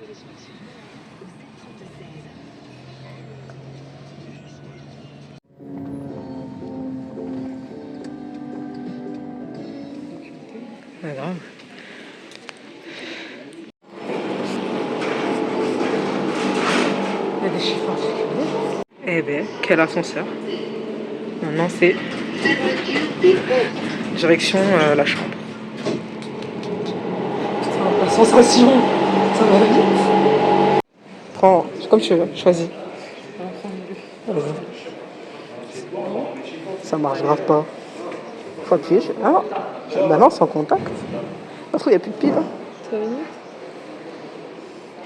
Pas grave. Il y a des chiffres particuliers. Eh ben, quel ascenseur. Maintenant c'est direction la chambre. Putain, la sensation, ça va vite. Prends, comme tu veux, choisis. Vas-y. Ça marche grave pas. Faut appuyer. Ah, bah non, sans contact. Parce qu'il n'y a plus de pile. Hein. Ça va vite.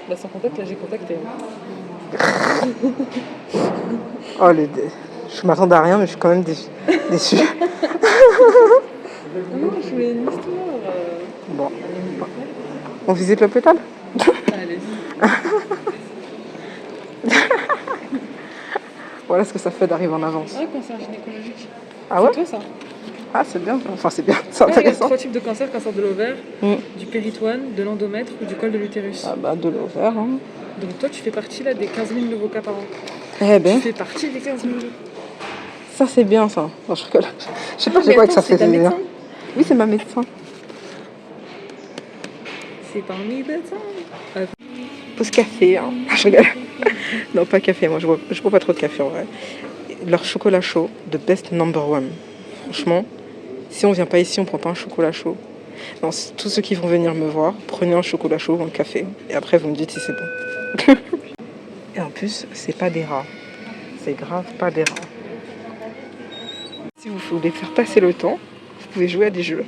Bah sans contact, là j'ai contacté. Oh, je m'attendais à rien, mais je suis quand même déçue. Non, je voulais une histoire. Bon. On visite l'hôpital? Allez. Voilà ce que ça fait d'arriver en avance. Ah, cancer gynécologique. Ah ouais? C'est toi ça? Ah, c'est bien. Enfin, c'est bien. C'est Ah, il y a intéressant. 3 types de cancer, cancer de l'ovaire, du péritoine, de l'endomètre ou du col de l'utérus. Ah bah, de l'ovaire. Hein. Donc toi, tu fais partie là des 15 000 nouveaux cas par an. Eh ben, Tu fais partie des 15 000. ça c'est bien ça. Non, je rigole. Je sais pas Ah, c'est quoi que ça c'est fait. ta médecin? Oui, c'est ma médecin. C'est pas un médecin. Pause café, hein. Je rigole. Non, pas café, moi je bois pas trop de café en vrai. Leur chocolat chaud, the best number one. Franchement, si on vient pas ici, on prend pas un chocolat chaud. Non, tous ceux qui vont venir me voir, prenez un chocolat chaud ou un café. Et après, vous me dites si c'est bon. Et en plus, c'est pas des rats. C'est grave pas des rats. Si vous voulez faire passer le temps, vous pouvez jouer à des jeux.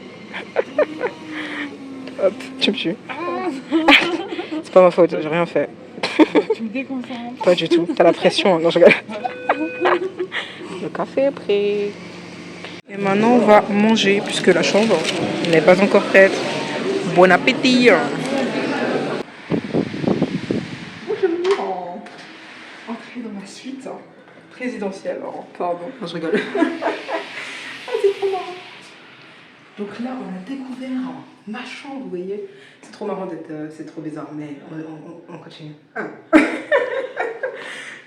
Hop, tu me tues. C'est pas ma faute, j'ai rien fait. Tu me déconcentres. Pas du tout. T'as la pression. Hein. Non, je rigole. Le café est prêt. Et maintenant, on va manger puisque la chambre n'est pas encore prête. Bon appétit. Moi, j'aime bien entrer dans ma suite présidentielle. Oh, pardon, non, je rigole. Ah, c'est trop marrant. Donc là, on a découvert ma chambre, vous voyez. C'est trop marrant d'être... c'est trop bizarre, mais on continue. Ah.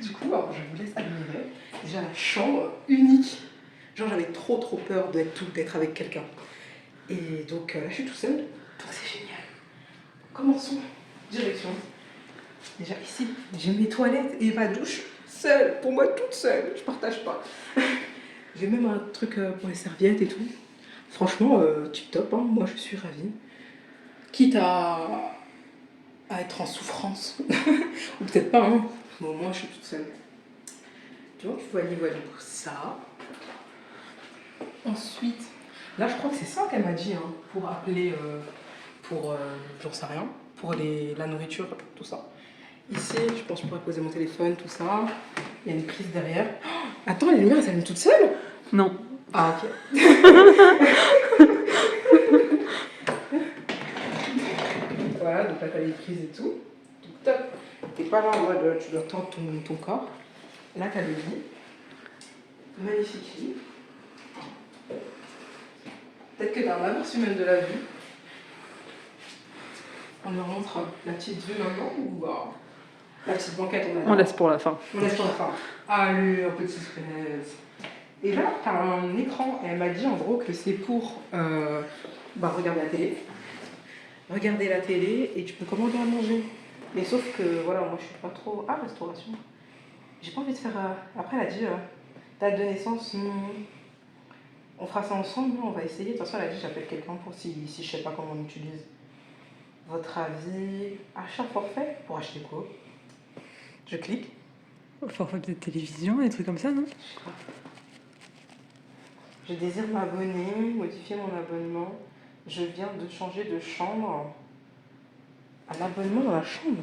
Du coup, alors, je vous laisse admirer. Déjà, la chambre unique. Genre, j'avais trop peur d'être avec quelqu'un. Et donc, là, je suis tout seul. Donc, c'est génial. Commençons. Direction. Déjà, ici, j'ai mes toilettes et ma douche. Seule. Pour moi, toute seule. Je partage pas. J'ai même un truc pour les serviettes et tout. Franchement, tip top. Hein. Moi, je suis ravie. Quitte à être en souffrance. Ou peut-être pas, hein. Mais au moins, je suis toute seule. Donc, voilà pour ça. Ensuite, là, je crois que c'est ça qu'elle m'a dit, hein, pour appeler, j'en sais rien, pour la nourriture, tout ça. Ici, je pense que je pourrais poser mon téléphone, tout ça. Il y a une prise derrière. Oh, attends, les lumières, elles s'allument toutes seules? Non. Ah, ok. Voilà, donc là, t'as les prises et tout. Donc, top. T'es pas là en mode, tu dois tendre ton corps. Là, t'as le lit. Magnifique lit. Peut-être que t'as un aperçu même de la vue. On leur montre la petite vue maintenant ou la petite banquette on a. On laisse pour la fin. On laisse pour la fin. Allez, un peu de suspense. Et là, t'as un écran. Elle m'a dit en gros que c'est pour regarder la télé. Regarder la télé et tu peux commander à manger. Mais sauf que voilà, moi je suis pas trop. Ah, restauration. J'ai pas envie de faire. Après, elle a dit date de naissance, non. On fera ça ensemble, on va essayer. De toute façon, elle a dit j'appelle quelqu'un pour si je sais pas comment on utilise. Votre avis, achat forfait pour acheter quoi? Je clique. Forfait de télévision, des trucs comme ça, non? Je désire m'abonner, modifier mon abonnement. Je viens de changer de chambre. Un abonnement dans la chambre?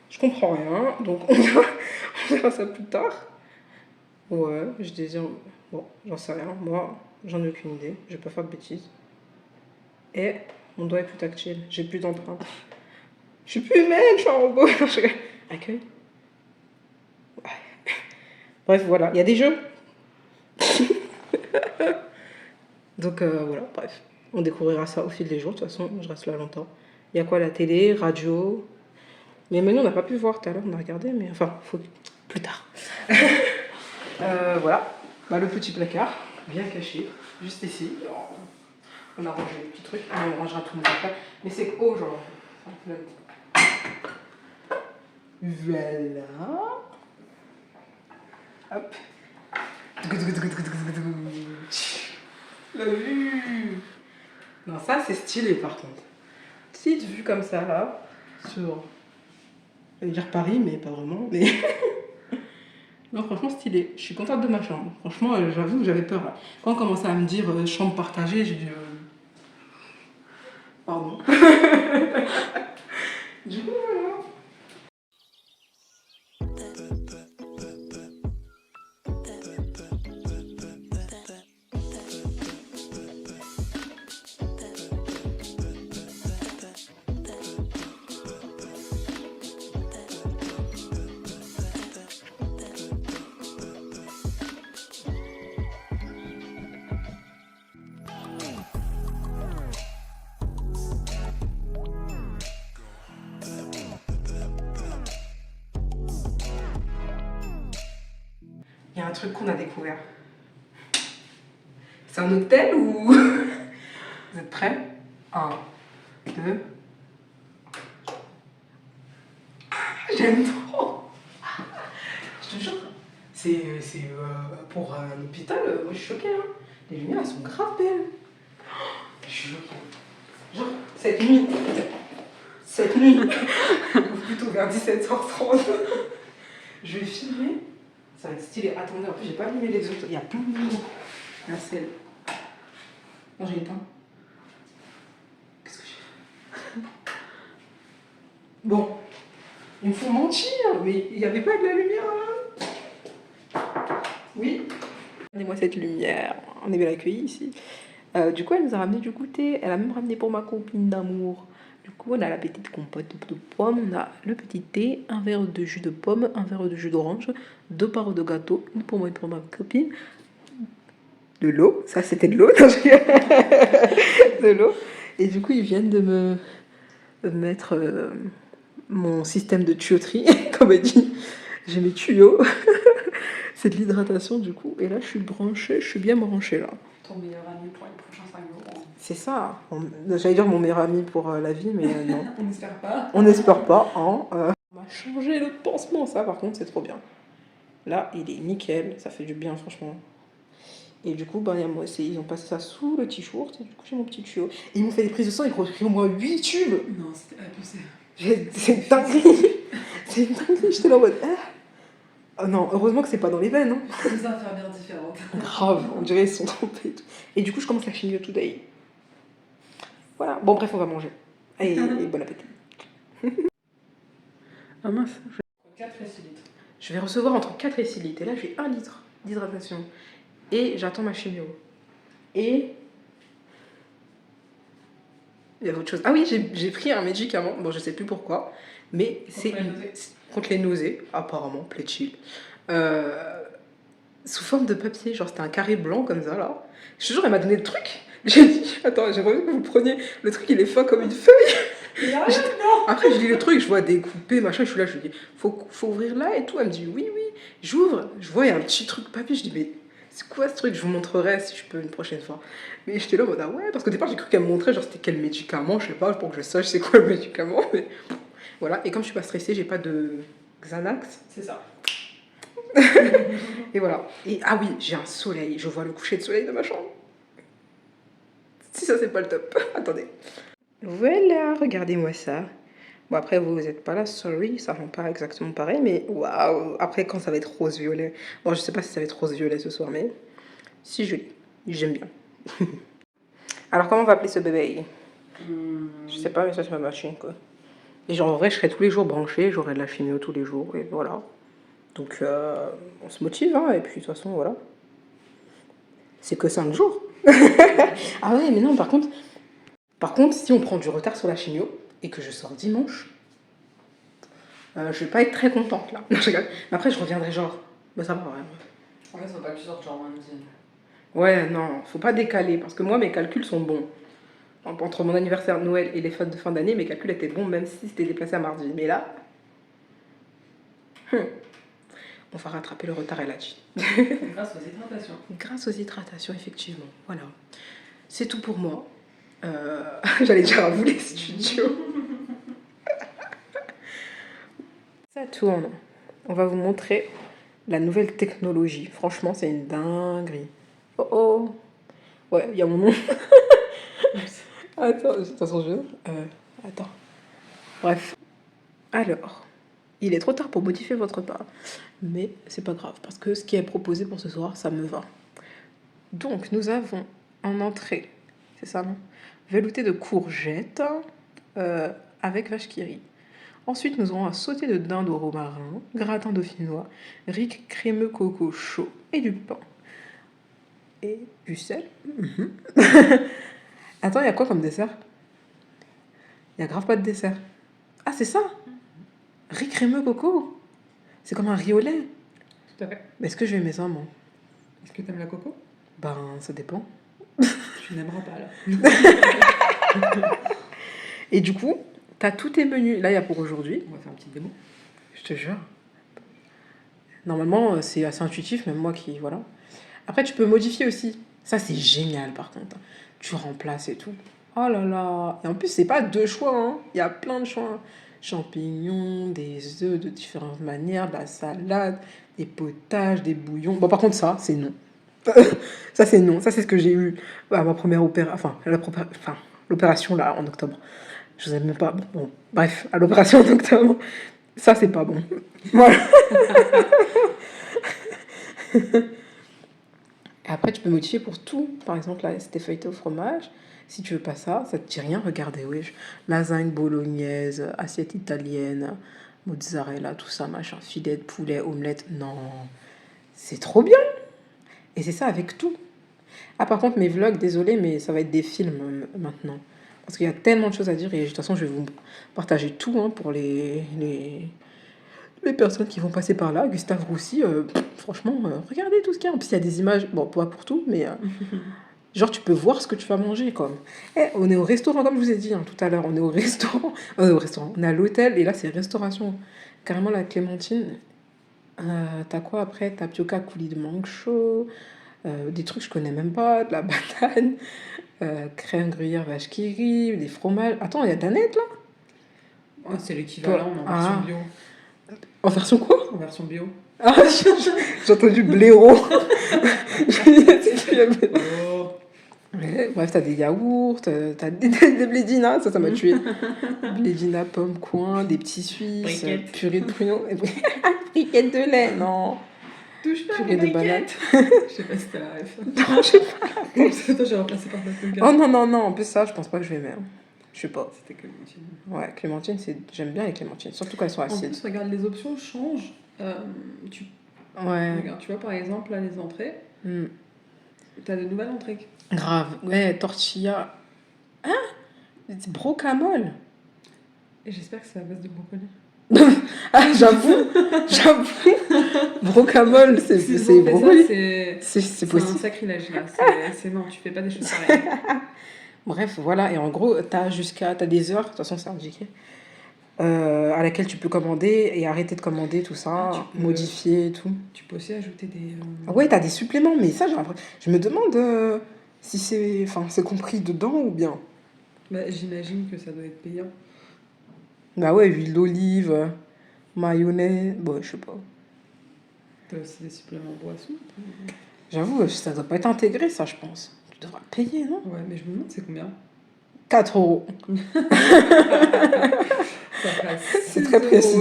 Je comprends rien, donc on verra ça plus tard. Ouais, je désire... Bon, j'en sais rien. Moi, j'en ai aucune idée. Je vais pas faire de bêtises. Et mon doigt est plus tactile. J'ai plus d'empreinte. Je suis plus humaine, je suis un robot. Accueil. Ouais. Bref, voilà. Il y a des jeux. Donc voilà, bref. On découvrira ça au fil des jours. De toute façon, je reste là longtemps. Il y a quoi? La télé, radio. Mais maintenant, on n'a pas pu voir tout à l'heure, on a regardé, mais enfin, faut plus tard. Voilà, bah, le petit placard, bien caché, juste ici. Alors, on a rangé les petits trucs, on rangera tout le monde après. Mais c'est haut, genre. Voilà. Hop. La vue. Non, ça c'est stylé par contre. Petite vue comme ça là, sur, je vais dire Paris, mais pas vraiment. Mais non, franchement stylé. Je suis contente de ma chambre. Franchement, j'avoue que j'avais peur là. Quand on commençait à me dire chambre partagée, j'ai dit pardon. Du coup, voilà. Il y a un truc qu'on a découvert. C'est un hôtel ou... Vous êtes prêts? 1, 2... J'aime trop. Je te jure. C'est pour un hôpital, moi je suis choquée. Hein. Les lumières, elles sont grave belles. Je suis choquée. Genre, cette nuit, ou plutôt vers 17h30, je vais filmer. Ça va être stylé. Attendez, en plus, j'ai pas allumé les autres. Il y a plein de lumière. La selle. Non, j'ai éteint. Qu'est-ce que j'ai fait? Bon, il me faut mentir, mais il n'y avait pas de la lumière là. Oui. Regardez-moi cette lumière. On est bien accueillis ici. Du coup, elle nous a ramené du goûter. Elle a même ramené pour ma copine d'amour. Du coup, on a la petite compote de pommes, on a le petit thé, un verre de jus de pomme, un verre de jus d'orange, 2 parts de gâteau, une pour moi et pour ma copine. De l'eau, ça c'était de l'eau, de l'eau. Et du coup, ils viennent de me mettre mon système de tuyauterie, comme elle dit. J'ai mes tuyaux. C'est de l'hydratation du coup. Et là, je suis branchée, je suis bien branchée là. Ton meilleur ami pour les prochains 5 jours. C'est ça. J'allais dire mon meilleur ami pour la vie, mais non. On n'espère pas. On n'espère pas. Hein, On m'a changé le pansement, ça par contre, c'est trop bien. Là, il est nickel, ça fait du bien, franchement. Et du coup, ben, moi, ils ont passé ça sous le t-shirt, et du coup, j'ai mon petit tuyau. Et ils m'ont fait des prises de sang, ils ont pris au moins 8 tubes. Non, c'était abusé. C'est une dinguerie. C'est une dinguerie, j'étais là en mode. Oh non, heureusement que c'est pas dans les veines. Hein. Deux infirmières différentes. Grave, on dirait qu'ils se sont trompés. Et du coup, je commence à chimio today. Voilà, bon, bref, on va manger. Et bon appétit. Ah mince. 4 et 6 litres. Je vais recevoir entre 4 et 6 litres. Et là, j'ai 1 litre d'hydratation. Et j'attends ma chimio. Et il y a autre chose. Ah oui, j'ai pris un médicament. Bon, je sais plus pourquoi. Mais c'est contre les nausées, apparemment, Pletchill. Sous forme de papier. Genre, c'était un carré blanc comme ça, là. Je te jure, elle m'a donné le truc. J'ai dit, attends, j'aimerais bien que vous preniez. Le truc, il est fin comme une feuille. Après, je lis le truc, je vois découpé, machin. Je suis là, je lui dis, faut ouvrir là et tout. Elle me dit, oui, oui. J'ouvre, je vois, il y a un petit truc papier. Je dis, mais c'est quoi ce truc? Je vous montrerai si je peux une prochaine fois. Mais j'étais là en mode, ah ouais, parce qu'au départ, j'ai cru qu'elle me montrait, genre, c'était quel médicament, je sais pas, pour que je sache c'est quoi le médicament. Mais voilà, et comme je suis pas stressée, j'ai pas de Xanax. C'est ça. Et voilà. Et ah oui, j'ai un soleil, je vois le coucher de soleil de ma chambre. Si ça, c'est pas le top. Attendez. Voilà, regardez-moi ça. Bon, après, vous êtes pas là, sorry, ça rend pas exactement pareil, mais waouh. Après, quand ça va être rose-violet. Bon, je sais pas si ça va être rose-violet ce soir, mais si joli. J'aime bien. Alors, comment on va appeler ce bébé? Je sais pas, mais ça, c'est ma machine, quoi. Et genre, en vrai, je serais tous les jours branchée, j'aurais de la chimio tous les jours, et voilà. Donc, on se motive, hein, et puis, de toute façon, voilà. C'est que 5 jours. Ah ouais, mais non, par contre, si on prend du retard sur la chimio, et que je sors dimanche, je vais pas être très contente, là. Non, je rigole. Mais après, je reviendrai genre, bah ça va, ouais. En fait, faut pas que tu sortes genre lundi. Ouais, non, faut pas décaler, parce que moi, mes calculs sont bons. Entre mon anniversaire, Noël et les fêtes de fin d'année, mes calculs étaient bons, même si c'était déplacé à mardi. Mais là, On va rattraper le retard, elle a dit. Grâce aux hydratations. Grâce aux hydratations, effectivement. Voilà. C'est tout pour moi. J'allais dire à vous les studios. Ça tourne. On va vous montrer la nouvelle technologie. Franchement, c'est une dinguerie. Oh oh. Ouais, il y a mon nom. Attends, de toute façon, attends. Bref. Alors, il est trop tard pour modifier votre pas. Mais c'est pas grave, parce que ce qui est proposé pour ce soir, ça me va. Donc, nous avons en entrée, c'est ça, non? Velouté de courgettes avec vache qui rit. Ensuite, nous aurons un sauté de dinde au romarin, gratin dauphinois, riz crémeux coco chaud et du pain. Et du sel. Attends, il y a quoi comme dessert? Il y a grave pas de dessert. Ah, c'est ça? Riz crémeux coco? C'est comme un riz au lait. Tout à fait. Mais est-ce que je vais aimer ça, moi? Est-ce que t'aimes la coco? Ben, ça dépend. Tu n'aimeras pas, alors. Et du coup, t'as tous tes menus. Là, il y a pour aujourd'hui. On va faire une petite démo. Je te jure. Normalement, c'est assez intuitif, même moi qui... Voilà. Après, tu peux modifier aussi. Ça, c'est génial, par contre. Tu remplaces et tout. Oh là là. Et en plus, c'est pas deux choix, hein. Il y a plein de choix. Champignons, des œufs de différentes manières, de la salade, des potages, des bouillons. Bon, par contre, ça, c'est non. Ça, c'est non. Ça, c'est ce que j'ai eu à ma première opération. Enfin, l'opération, là, en octobre. Je sais même pas. Bon, bref, à l'opération en octobre. Ça, c'est pas bon. Voilà. Après, tu peux modifier pour tout. Par exemple, là, c'était feuilleté au fromage. Si tu veux pas ça, ça te dit rien. Regardez, wesh. Lasagne bolognaise, assiette italienne, mozzarella, tout ça, machin. Filet de poulet, omelette. Non. C'est trop bien. Et c'est ça avec tout. Ah, par contre, mes vlogs, désolé, mais ça va être des films maintenant. Parce qu'il y a tellement de choses à dire. Et de toute façon, je vais vous partager tout hein, pour les personnes qui vont passer par là. Gustave Roussy, franchement, regardez tout ce qu'il y a. En plus, il y a des images, bon, pas pour tout, mais genre, tu peux voir ce que tu vas manger, comme. On est au restaurant, comme je vous ai dit hein, tout à l'heure, on est au restaurant. On est à l'hôtel, et là, c'est restauration. Carrément, la Clémentine. T'as quoi après? Tapioca coulis de mangue chaud, des trucs que je connais même pas, de la banane, crème gruyère vache qui rit, des fromages. Attends, il y a Danette, là? Oh, c'est l'équivalent, mais en version bio. En version quoi? En version bio. Ah, j'ai entendu blaireau. Oh. Ouais, bref, t'as des yaourts, t'as des blédinas, ça m'a tué. Blédina, pomme, coin, des petits suisses, Briquettes. purée de pruneaux, briquettes de lait, non. Touche pas Purée de banane. Je sais pas si t'as la ref. Non, je sais pas. Attends, j'ai remplacé par ta Oh non, non, non, en plus ça, je pense pas que je vais aimer. Je sais pas. C'était Clémentine. Ouais, clémentine, j'aime bien les clémentines, surtout quand elles sont En acides. plus, regarde, les options changent. Ouais. Regarde, tu vois, par exemple, là, les entrées. T'as de nouvelles entrées. Grave. Ouais, tortilla. Hein? C'est brocamole. Et j'espère que c'est à base de brocoli. Ah, j'avoue. Brocamole, c'est brocoli. C'est possible. C'est un sacrilège, là. C'est non, tu fais pas des choses pareilles. Bref, voilà. Et en gros, t'as des heures, de toute façon, c'est indiqué, à laquelle tu peux commander et arrêter de commander, tout ça, modifier et tout. Tu peux aussi ajouter des... Ouais, t'as des suppléments, mais ça, je me demande si c'est compris dedans ou bien. Bah, j'imagine que ça doit être payant. Bah ouais, huile d'olive, mayonnaise, bon, je sais pas. T'as aussi des suppléments boissons. J'avoue, ça doit pas être intégré, ça, je pense. Tu devras payer, non? Ouais, mais je me demande c'est combien. 4 euros. C'est très précis.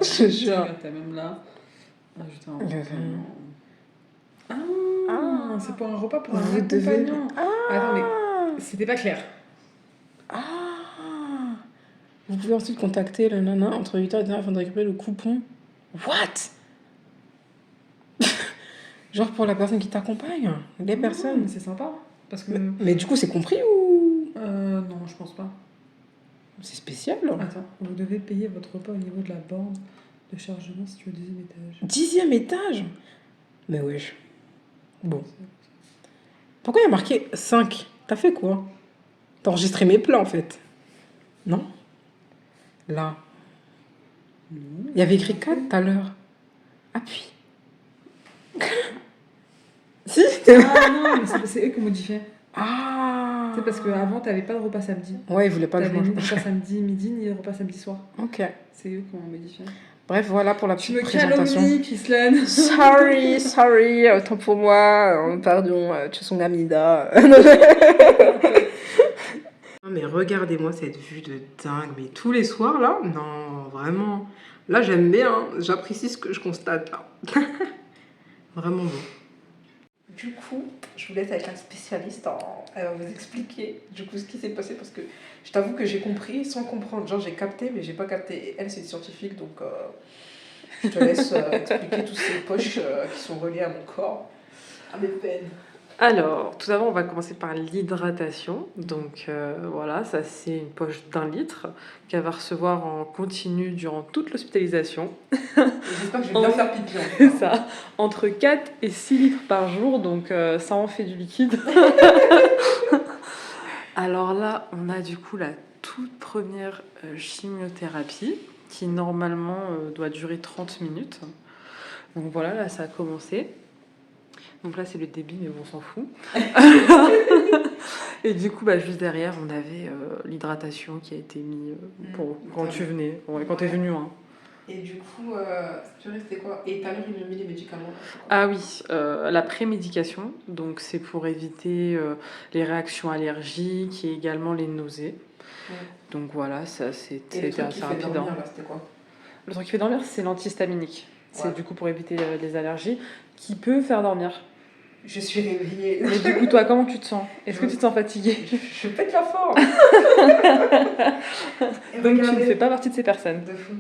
Je te jure. T'as même là. C'est pour un repas pour un accompagnant. Attends, mais c'était pas clair. Vous pouvez ensuite contacter le nana entre 8h et 10h afin de récupérer le coupon. What? Genre pour la personne qui t'accompagne, les personnes. Mais c'est sympa. Parce que... mais du coup, c'est compris ou... Non, je pense pas. C'est spécial. Attends, vous devez payer votre repas au niveau de la borne de chargement située au 10e étage. 10e étage? Mais wesh. Bon. Pourquoi il y a marqué 5? T'as fait quoi? T'as enregistré mes plans en fait. Non? Là. Il y avait écrit 4 tout à l'heure. Appuie. Si. Ah non, mais c'est eux qui ont modifié. Ah. C'est parce qu'avant, t'avais pas de repas samedi. Ouais, ils voulaient pas que je T'avais mange. ni de repas samedi midi, ni de repas samedi soir. Ok. C'est eux qui ont modifié. Bref, voilà pour la Tu petite me présentation. calomnies, Kislane. Sorry, autant pour moi. Pardon, Tchusongamida. Mais regardez-moi cette vue de dingue. Mais tous les soirs, là, non, vraiment. Là, j'aime bien. J'apprécie ce que je constate, là. Vraiment beau. Du coup, je vous laisse avec un spécialiste. Elle va vous expliquer du coup ce qui s'est passé parce que je t'avoue que j'ai compris sans comprendre. Genre, j'ai capté, mais j'ai pas capté. Et elle, c'est une scientifique, donc je te laisse expliquer toutes ces poches qui sont reliées à mon corps, à mes veines. Alors, tout d'abord, on va commencer par l'hydratation. Donc voilà, ça c'est une poche d'1 litre qu'elle va recevoir en continu durant toute l'hospitalisation. J'espère que je vais bien faire pipi. C'est ça, entre 4 et 6 litres par jour, donc ça en fait du liquide. Alors là, on a du coup la toute première chimiothérapie qui normalement doit durer 30 minutes. Donc voilà, là ça a commencé. Donc là c'est le débit, mais bon, on s'en fout. Et du coup, juste derrière, on avait l'hydratation qui a été mise pour quand tu venais, quand t'es venu. Hein. Et du coup, tu restais quoi? Et tout à l'heure, ils m'ont mis les médicaments. Ah oui, la prémédication, donc c'est pour éviter les réactions allergiques et également les nausées. Donc voilà, ça c'était assez rapide. C'était quoi? Le truc qui fait dormir, c'est l'antihistaminique. C'est du coup pour éviter les allergies, qui peut faire dormir. Je suis réveillée. Mais du coup, toi, comment tu te sens? Est-ce que tu te sens fatiguée? Je pète la forme. Donc tu ne fais pas partie de ces personnes. De fou.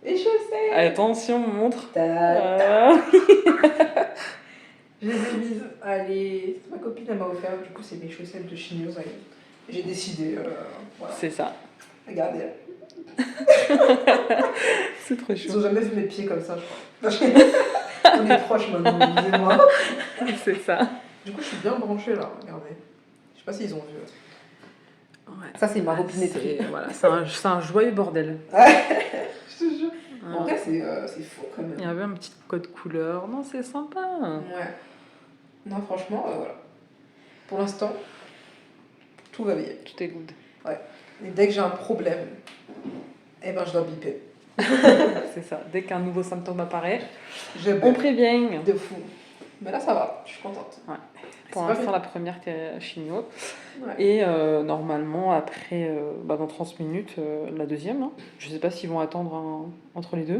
Et je sais. Attention, montre. Je les ai mises. Allez, ma copine elle m'a offert, du coup c'est mes chaussettes de chimio. J'ai décidé, voilà. C'est ça. Regardez. C'est trop chaud. Ils ont jamais vu mes pieds comme ça, je crois. On est proches maintenant, excusez-moi. C'est ça. Du coup je suis bien branchée là, regardez. Je sais pas s'ils ont vu. Ouais. Ça c'est ma robinetterie. Voilà, c'est un joyeux bordel. Je te jure. En vrai c'est fou quand même. Il y avait un petit code couleur. Non, c'est sympa. Ouais. Non, franchement, voilà. Pour l'instant, tout va bien. Tout est good. Ouais. Et dès que j'ai un problème, eh ben je dois biper. C'est ça. Dès qu'un nouveau symptôme apparaît, on on prévient. De fou. Mais là, ça va. Je suis contente. Ouais. Pour l'instant, la première chimio. Ouais. Et normalement, après, dans 30 minutes, la deuxième. Hein. Je sais pas s'ils vont attendre entre les deux.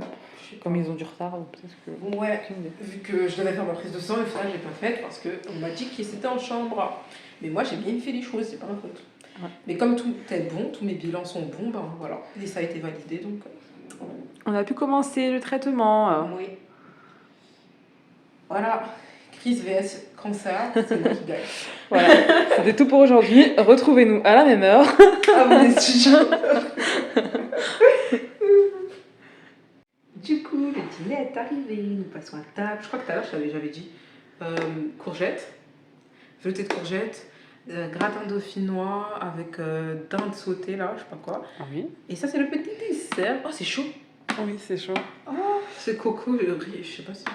Comme ils ont du retard, peut-être que... Ouais, vu que je devais faire ma prise de sang, et ça, je l'ai pas faite parce qu'on m'a dit que c'était en chambre. Mais moi, j'ai bien fait les choses, c'est pas ma faute. Ouais. Mais comme tout est bon, tous mes bilans sont bons, ben voilà. Et ça a été validé, donc... On a pu commencer le traitement. Oui. Voilà. Crise vs cancer, c'est moi qui gagne. Voilà, c'était tout pour aujourd'hui. Retrouvez-nous à la même heure. Ah, mon étudiant. Du coup, le dîner est arrivé. Nous passons à table. Je crois que tout à l'heure, j'avais dit courgettes, velouté de courgettes, gratin dauphinois avec dinde sautée, là, je sais pas quoi. Ah oui. Et ça, c'est le petit dessert. Oh, c'est chaud. Oui, c'est chaud. Oh, c'est coco, je sais pas si...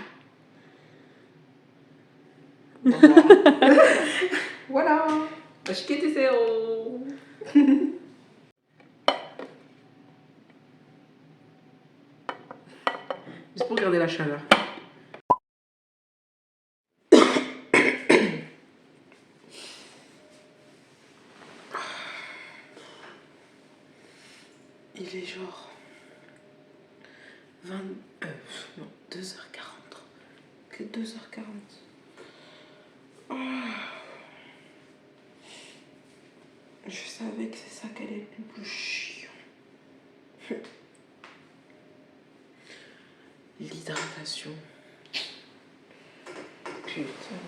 Voilà. Acho que c'est juste pour garder la chaleur. Il est genre 2h40. Que 2h40. Je savais que c'est ça qu'elle est le plus chiant. L'hydratation. Putain.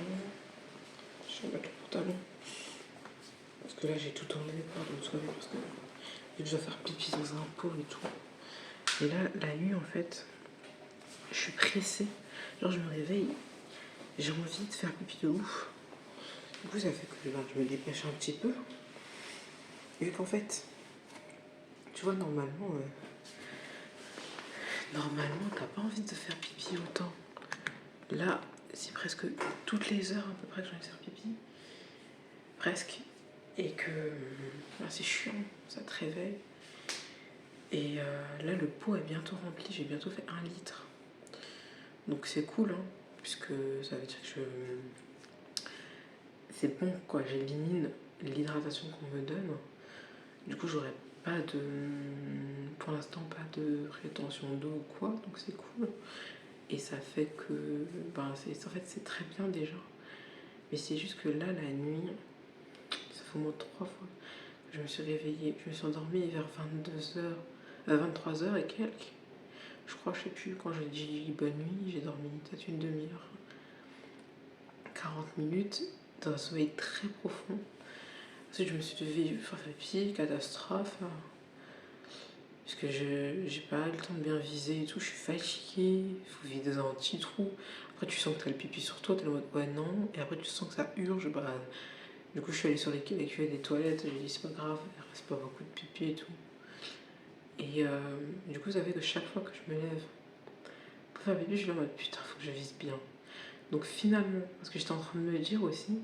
Je vais mettre le pantalon. Parce que là j'ai tout enlevé, pardon, parce que je dois faire pipi dans un pot et tout. Et là, la nuit en fait, je suis pressée. Genre je me réveille, j'ai envie de faire pipi de ouf. Du coup ça fait que là, je me dépêche un petit peu. Et qu'en fait, tu vois, normalement, Normalement, t'as pas envie de faire pipi autant. Là, c'est presque toutes les heures à peu près que j'ai envie de faire pipi. Presque. Et que c'est chiant, ça te réveille. Et là, le pot est bientôt rempli. J'ai bientôt fait 1 litre. Donc c'est cool, hein, puisque ça veut dire que c'est bon, quoi. J'élimine l'hydratation qu'on me donne. Du coup, j'aurais pas de... Pour l'instant, pas de rétention d'eau ou quoi. Donc c'est cool. Et ça fait que... en fait, c'est très bien déjà. Mais c'est juste que là, la nuit, ça fait au moins 3 fois. Je me suis réveillée, je me suis endormie vers 23h et quelques. Je crois, je sais plus, quand j'ai dit bonne nuit, j'ai dormi peut-être une demi-heure. 40 minutes dans un sommeil très profond. Ensuite, je me suis levée, faire pipi, catastrophe. Parce que j'ai pas eu le temps de bien viser et tout, je suis fatiguée, il faut vider dans un petit trou. Après, tu sens que t'as le pipi sur toi, t'es en mode ouais, non. Et après, tu sens que ça urge. Du coup, je suis allée sur les cuvettes des toilettes, j'ai dit c'est pas grave, il reste pas beaucoup de pipi et tout. Et du coup, ça fait que chaque fois que je me lève pour faire pipi, je suis en mode putain, faut que je vise bien. Donc finalement, parce que j'étais en train de me dire aussi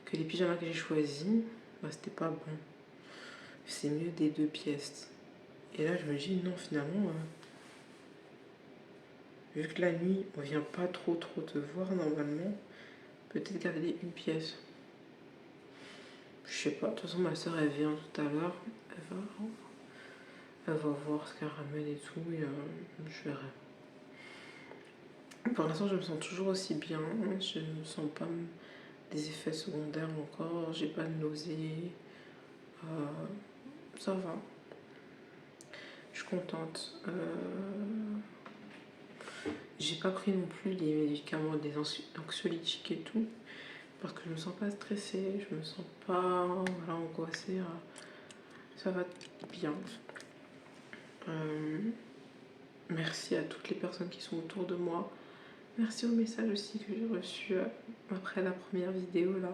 que les pyjamas que j'ai choisis, c'était pas bon. C'est mieux des 2 pièces. Et là, je me dis non, finalement, vu que la nuit, on vient pas trop te voir normalement, peut-être garder 1 pièce. Je sais pas, de toute façon, ma soeur, elle vient tout à l'heure. Elle va voir ce qu'elle ramène et tout, et je verrai. Pour l'instant, je me sens toujours aussi bien. Je ne sens pas des effets secondaires encore. J'ai pas de nausées. Ça va. Je suis contente. J'ai pas pris non plus les médicaments, des anxiolytiques et tout. Parce que je me sens pas stressée. Je me sens pas angoissée. Ça va bien. Merci à toutes les personnes qui sont autour de moi. Merci aux messages aussi que j'ai reçus après la première vidéo là.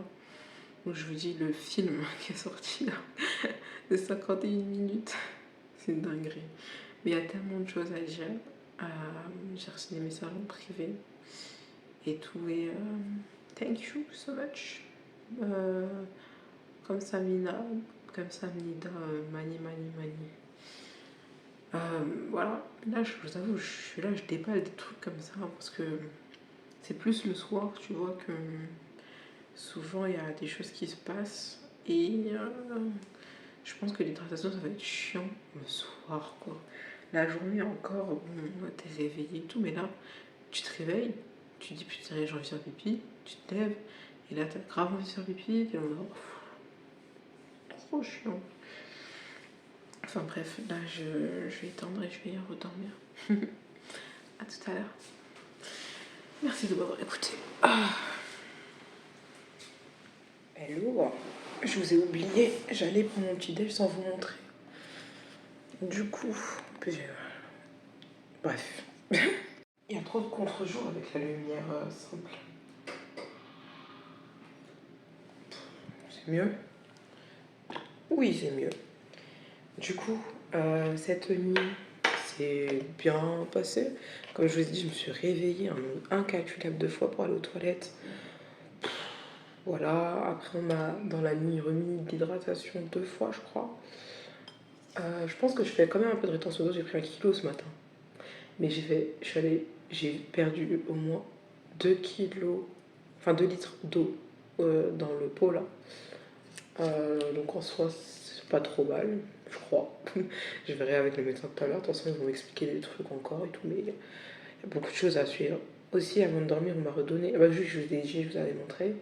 Où je vous dis le film qui est sorti là, de 51 minutes. C'est une dinguerie. Mais il y a tellement de choses à dire. J'ai reçu des messages en privé et tout. Et thank you so much. Comme Samina, comme Samnida, mani. Voilà, là je vous avoue, je suis là, je déballe des trucs comme ça parce que c'est plus le soir, tu vois, que souvent il y a des choses qui se passent et je pense que l'hydratation ça va être chiant le soir, quoi. La journée encore, bon, t'es réveillé et tout, mais là tu te réveilles, tu te dis putain, j'ai envie de faire pipi, tu te lèves et là t'as grave envie de faire pipi, t'es en mode trop chiant. Enfin bref, là je vais étendre et je vais redormir. À tout à l'heure. Merci de m'avoir écouté. Hello, je vous ai oublié, j'allais prendre mon petit déj sans vous montrer. Du coup, bref. Il y a trop de contre-jour avec la lumière simple. C'est mieux? Oui, c'est mieux. Du coup, cette nuit s'est bien passée. Comme je vous ai dit, je me suis réveillée un incalculable de fois pour aller aux toilettes. Voilà, après on m'a dans la nuit remis de l'hydratation 2 fois, je crois. Je pense que je fais quand même un peu de rétention d'eau, j'ai pris 1 kilo ce matin. Mais j'ai perdu au moins 2 kilos, enfin 2 litres d'eau dans le pot là. Donc en soi, c'est pas trop mal, je crois. Je verrai avec le médecin tout à l'heure, de toute façon ils vont m'expliquer des trucs encore et tout, mais il y a beaucoup de choses à suivre. Aussi, avant de dormir, on m'a redonné, juste je vous avais montré.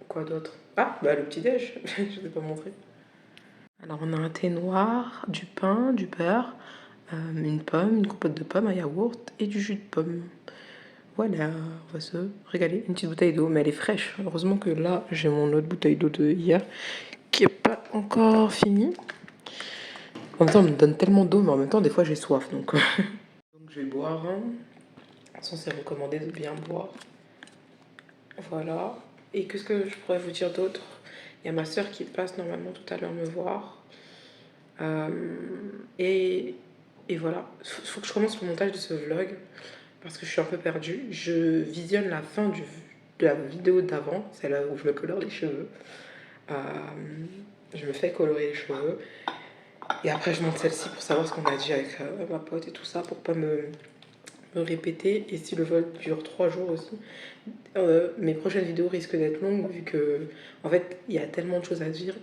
Quoi d'autre? Le petit-déj, je ne vous ai pas montré. Alors on a un thé noir, du pain, du beurre, une pomme, une compote de pommes, un yaourt et du jus de pomme. Voilà, on va se régaler. Une petite bouteille d'eau, mais elle est fraîche. Heureusement que là, j'ai mon autre bouteille d'eau de hier qui n'est pas encore finie. En même temps, on me donne tellement d'eau, mais en même temps, des fois, j'ai soif. Donc, donc je vais boire. De toute façon, c'est recommandé de bien boire. Voilà. Et qu'est-ce que je pourrais vous dire d'autre? Il y a ma soeur qui passe normalement tout à l'heure me voir. Et Et voilà, faut que je commence le montage de ce vlog parce que je suis un peu perdue. Je visionne la fin de la vidéo d'avant, celle où je me colore les cheveux. Je me fais colorer les cheveux. Et après, je monte celle-ci pour savoir ce qu'on a dit avec ma pote et tout ça, pour pas me répéter. Et si le vlog dure 3 jours aussi, mes prochaines vidéos risquent d'être longues vu que, en fait, il y a tellement de choses à dire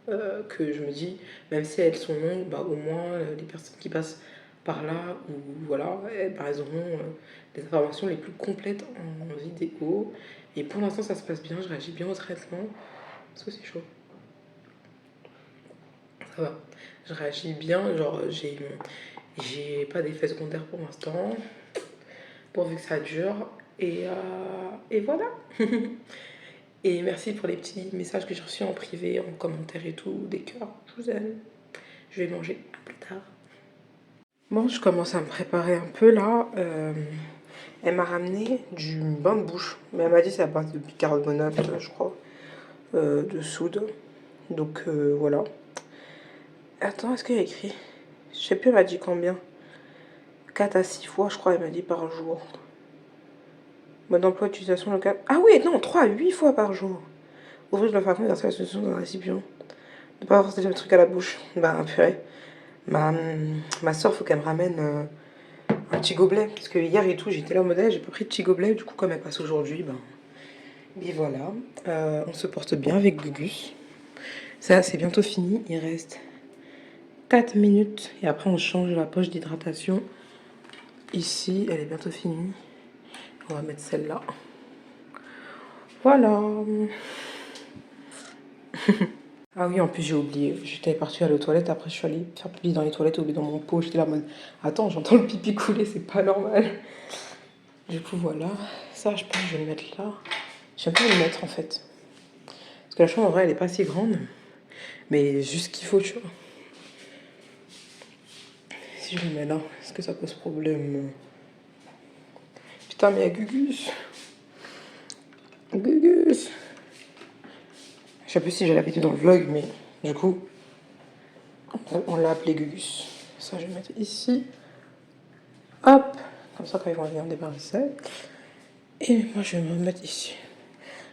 que je me dis, même si elles sont longues, bah, au moins les personnes qui passent par là, ou voilà, elles auront les informations les plus complètes en vidéo. Et pour l'instant, ça se passe bien, je réagis bien au traitement. Parce que c'est chaud. Ça va. Je réagis bien, genre j'ai pas d'effet secondaire pour l'instant, pourvu que ça dure. Et voilà. Et merci pour les petits messages que j'ai reçus en privé, en commentaire et tout, des cœurs. Je vous aime. Je vais manger à plus tard. Bon, je commence à me préparer un peu là. Elle m'a ramené du bain de bouche, mais elle m'a dit c'est à base de bicarbonate, je crois, de soude. Donc voilà. Attends, est-ce qu'il y a écrit? Je sais plus, elle m'a dit combien. 4 à 6 fois, je crois, elle m'a dit par jour. Mode d'emploi, utilisation locale. Ah oui, non, 3 à 8 fois par jour. Ouvrir le flacon et verser la solution dans un récipient. Ne pas avoir le truc à la bouche. Bah, purée. Ma soeur, faut qu'elle me ramène un petit gobelet. Parce que hier et tout, j'étais là en mode, j'ai pas pris de petit gobelet. Du coup, comme elle passe aujourd'hui, ben. Et voilà. On se porte bien avec Gugus. Ça, c'est bientôt fini. Il reste 4 minutes. Et après, on change la poche d'hydratation. Ici, elle est bientôt finie. On va mettre celle-là. Voilà. Ah oui, en plus j'ai oublié. J'étais partie à la toilette, après je suis allée faire pipi dans les toilettes, oublié dans mon pot. J'étais là en mode, attends, j'entends le pipi couler, c'est pas normal. Du coup, voilà. Ça, je pense que je vais le mettre là. J'aime bien le mettre en fait. Parce que la chambre en vrai, elle est pas si grande. Mais juste ce qu'il faut, tu vois. Si je le mets là, est-ce que ça pose problème? Putain, mais il y a Gugus. Gugus. Je sais plus si je l'avais dit dans le vlog, mais du coup, on l'a appelé Gugus. Ça, je vais le mettre ici. Hop. Comme ça, quand ils vont venir débarrasser. Et moi, je vais me remettre ici.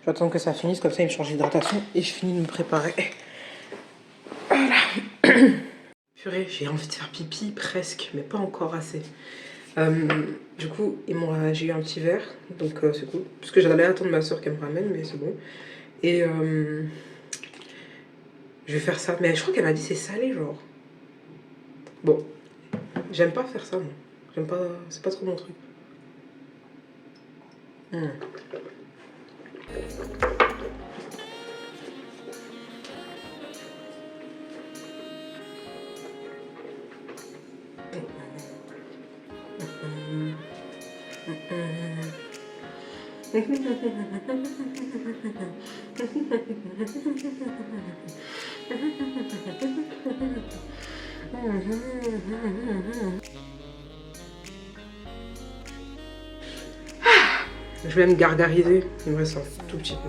Je vais attendre que ça finisse, comme ça, il me change d'hydratation et je finis de me préparer. Voilà. Purée, j'ai envie de faire pipi presque, mais pas encore assez. Du coup, j'ai eu un petit verre, donc c'est cool. Parce que j'allais attendre ma soeur qu'elle me ramène, mais c'est bon. Et je vais faire ça. Mais je crois qu'elle m'a dit c'est salé, genre. Bon, j'aime pas faire ça, moi. J'aime pas, c'est pas trop mon truc. Je vais me gargariser, il me reste un tout petit peu.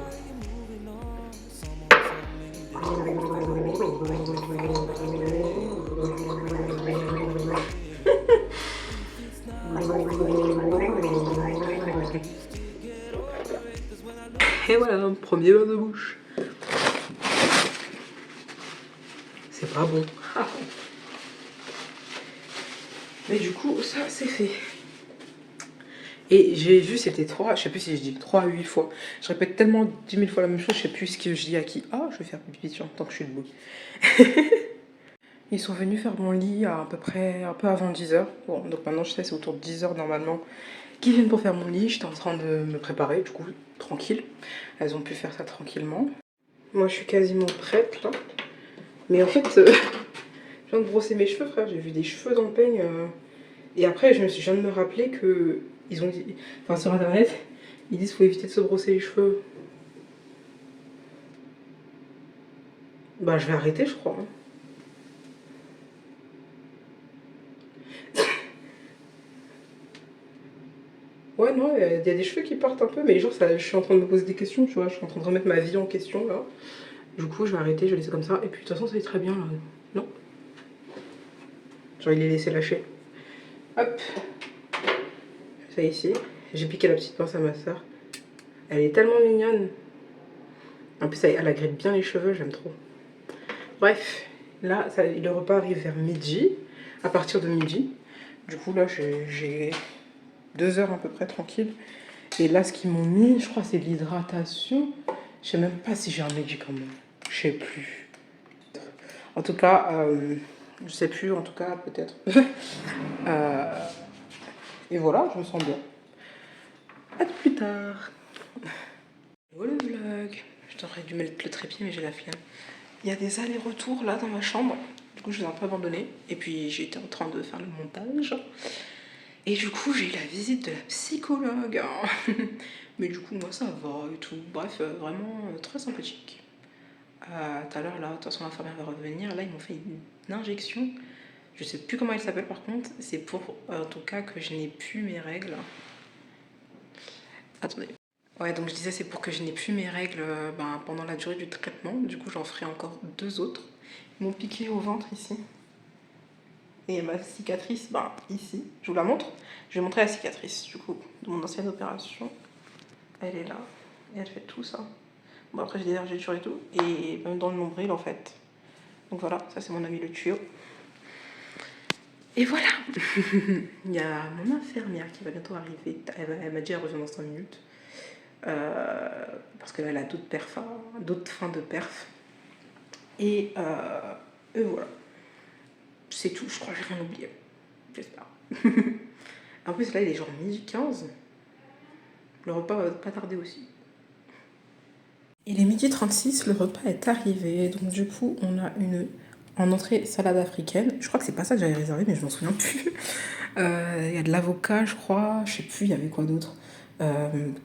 Et voilà, premier bain de bouche. C'est pas bon. Mais du coup, ça, c'est fait. Et j'ai vu, c'était 3, je sais plus si je dis 3 à 8 fois. Je répète tellement 10 000 fois la même chose, je sais plus ce que je dis à qui. Ah, je vais faire pipi tant que je suis debout. Ils sont venus faire mon lit à peu près un peu avant 10h. Bon, donc maintenant je sais, c'est autour de 10h normalement qu'ils viennent pour faire mon lit. J'étais en train de me préparer, du coup, tranquille. Elles ont pu faire ça tranquillement. Moi, je suis quasiment prête là. Mais en fait, je viens de brosser mes cheveux, frère. J'ai vu des cheveux dans le peigne. Et après, je viens de me rappeler que ils ont dit, enfin sur internet, ils disent qu'il faut éviter de se brosser les cheveux. Bah, je vais arrêter, je crois. Hein. Ouais, non, il y a des cheveux qui partent un peu, mais genre, ça, je suis en train de me poser des questions, tu vois. Je suis en train de remettre ma vie en question là. Du coup, je vais arrêter, je vais laisser comme ça. Et puis, de toute façon, ça est très bien là. Non. Genre, il est laissé lâcher. Hop, ça ici. J'ai piqué la petite pince à ma soeur. Elle est tellement mignonne. En plus, elle agrippe bien les cheveux, j'aime trop. Bref, là, le repas arrive vers midi, à partir de midi. Du coup, là, j'ai 2 heures à peu près tranquille. Et là, ce qu'ils m'ont mis, je crois, c'est de l'hydratation. Je sais même pas si j'ai un médicament. Je sais plus. En tout cas, je sais plus, en tout cas, peut-être. Et voilà, je me sens bien. À plus tard. Voilà le vlog. Je t'aurais dû mettre le trépied, mais j'ai la flemme. Il y a des allers-retours là dans ma chambre. Du coup, je vous ai un peu abandonné. Et puis, j'étais en train de faire le montage. Et du coup, j'ai eu la visite de la psychologue. Mais du coup, moi, ça va et tout. Bref, vraiment très sympathique. Tout à l'heure, là, de toute façon, l'infirmière va revenir. Là, ils m'ont fait une injection. Je sais plus comment elle s'appelle par contre. C'est pour, en tout cas, que je n'ai plus mes règles. Attendez. Ouais, donc je disais, c'est pour que je n'ai plus mes règles pendant la durée du traitement. Du coup, j'en ferai encore 2 autres. Ils m'ont piqué au ventre ici. Et ma cicatrice, ici. Je vous la montre. Je vais montrer la cicatrice, du coup, de mon ancienne opération. Elle est là. Et elle fait tout ça. Bon, après, j'ai des vergetures et tout. Et même dans le nombril, en fait. Donc voilà, ça c'est mon ami le tuyau. Et voilà. Il y a mon infirmière qui va bientôt arriver. Elle m'a dit elle revient dans 5 minutes. Parce que là, elle a d'autres fins de perf. Et voilà. C'est tout, je crois que j'ai rien oublié. J'espère. En plus, là, il est genre 12h15. Le repas va pas tarder aussi. Il est 12h36, le repas est arrivé. Donc, du coup, on a en entrée salade africaine. Je crois que c'est pas ça que j'avais réservé, mais je m'en souviens plus. Il y a de l'avocat, je crois. Je sais plus, il y avait quoi d'autre.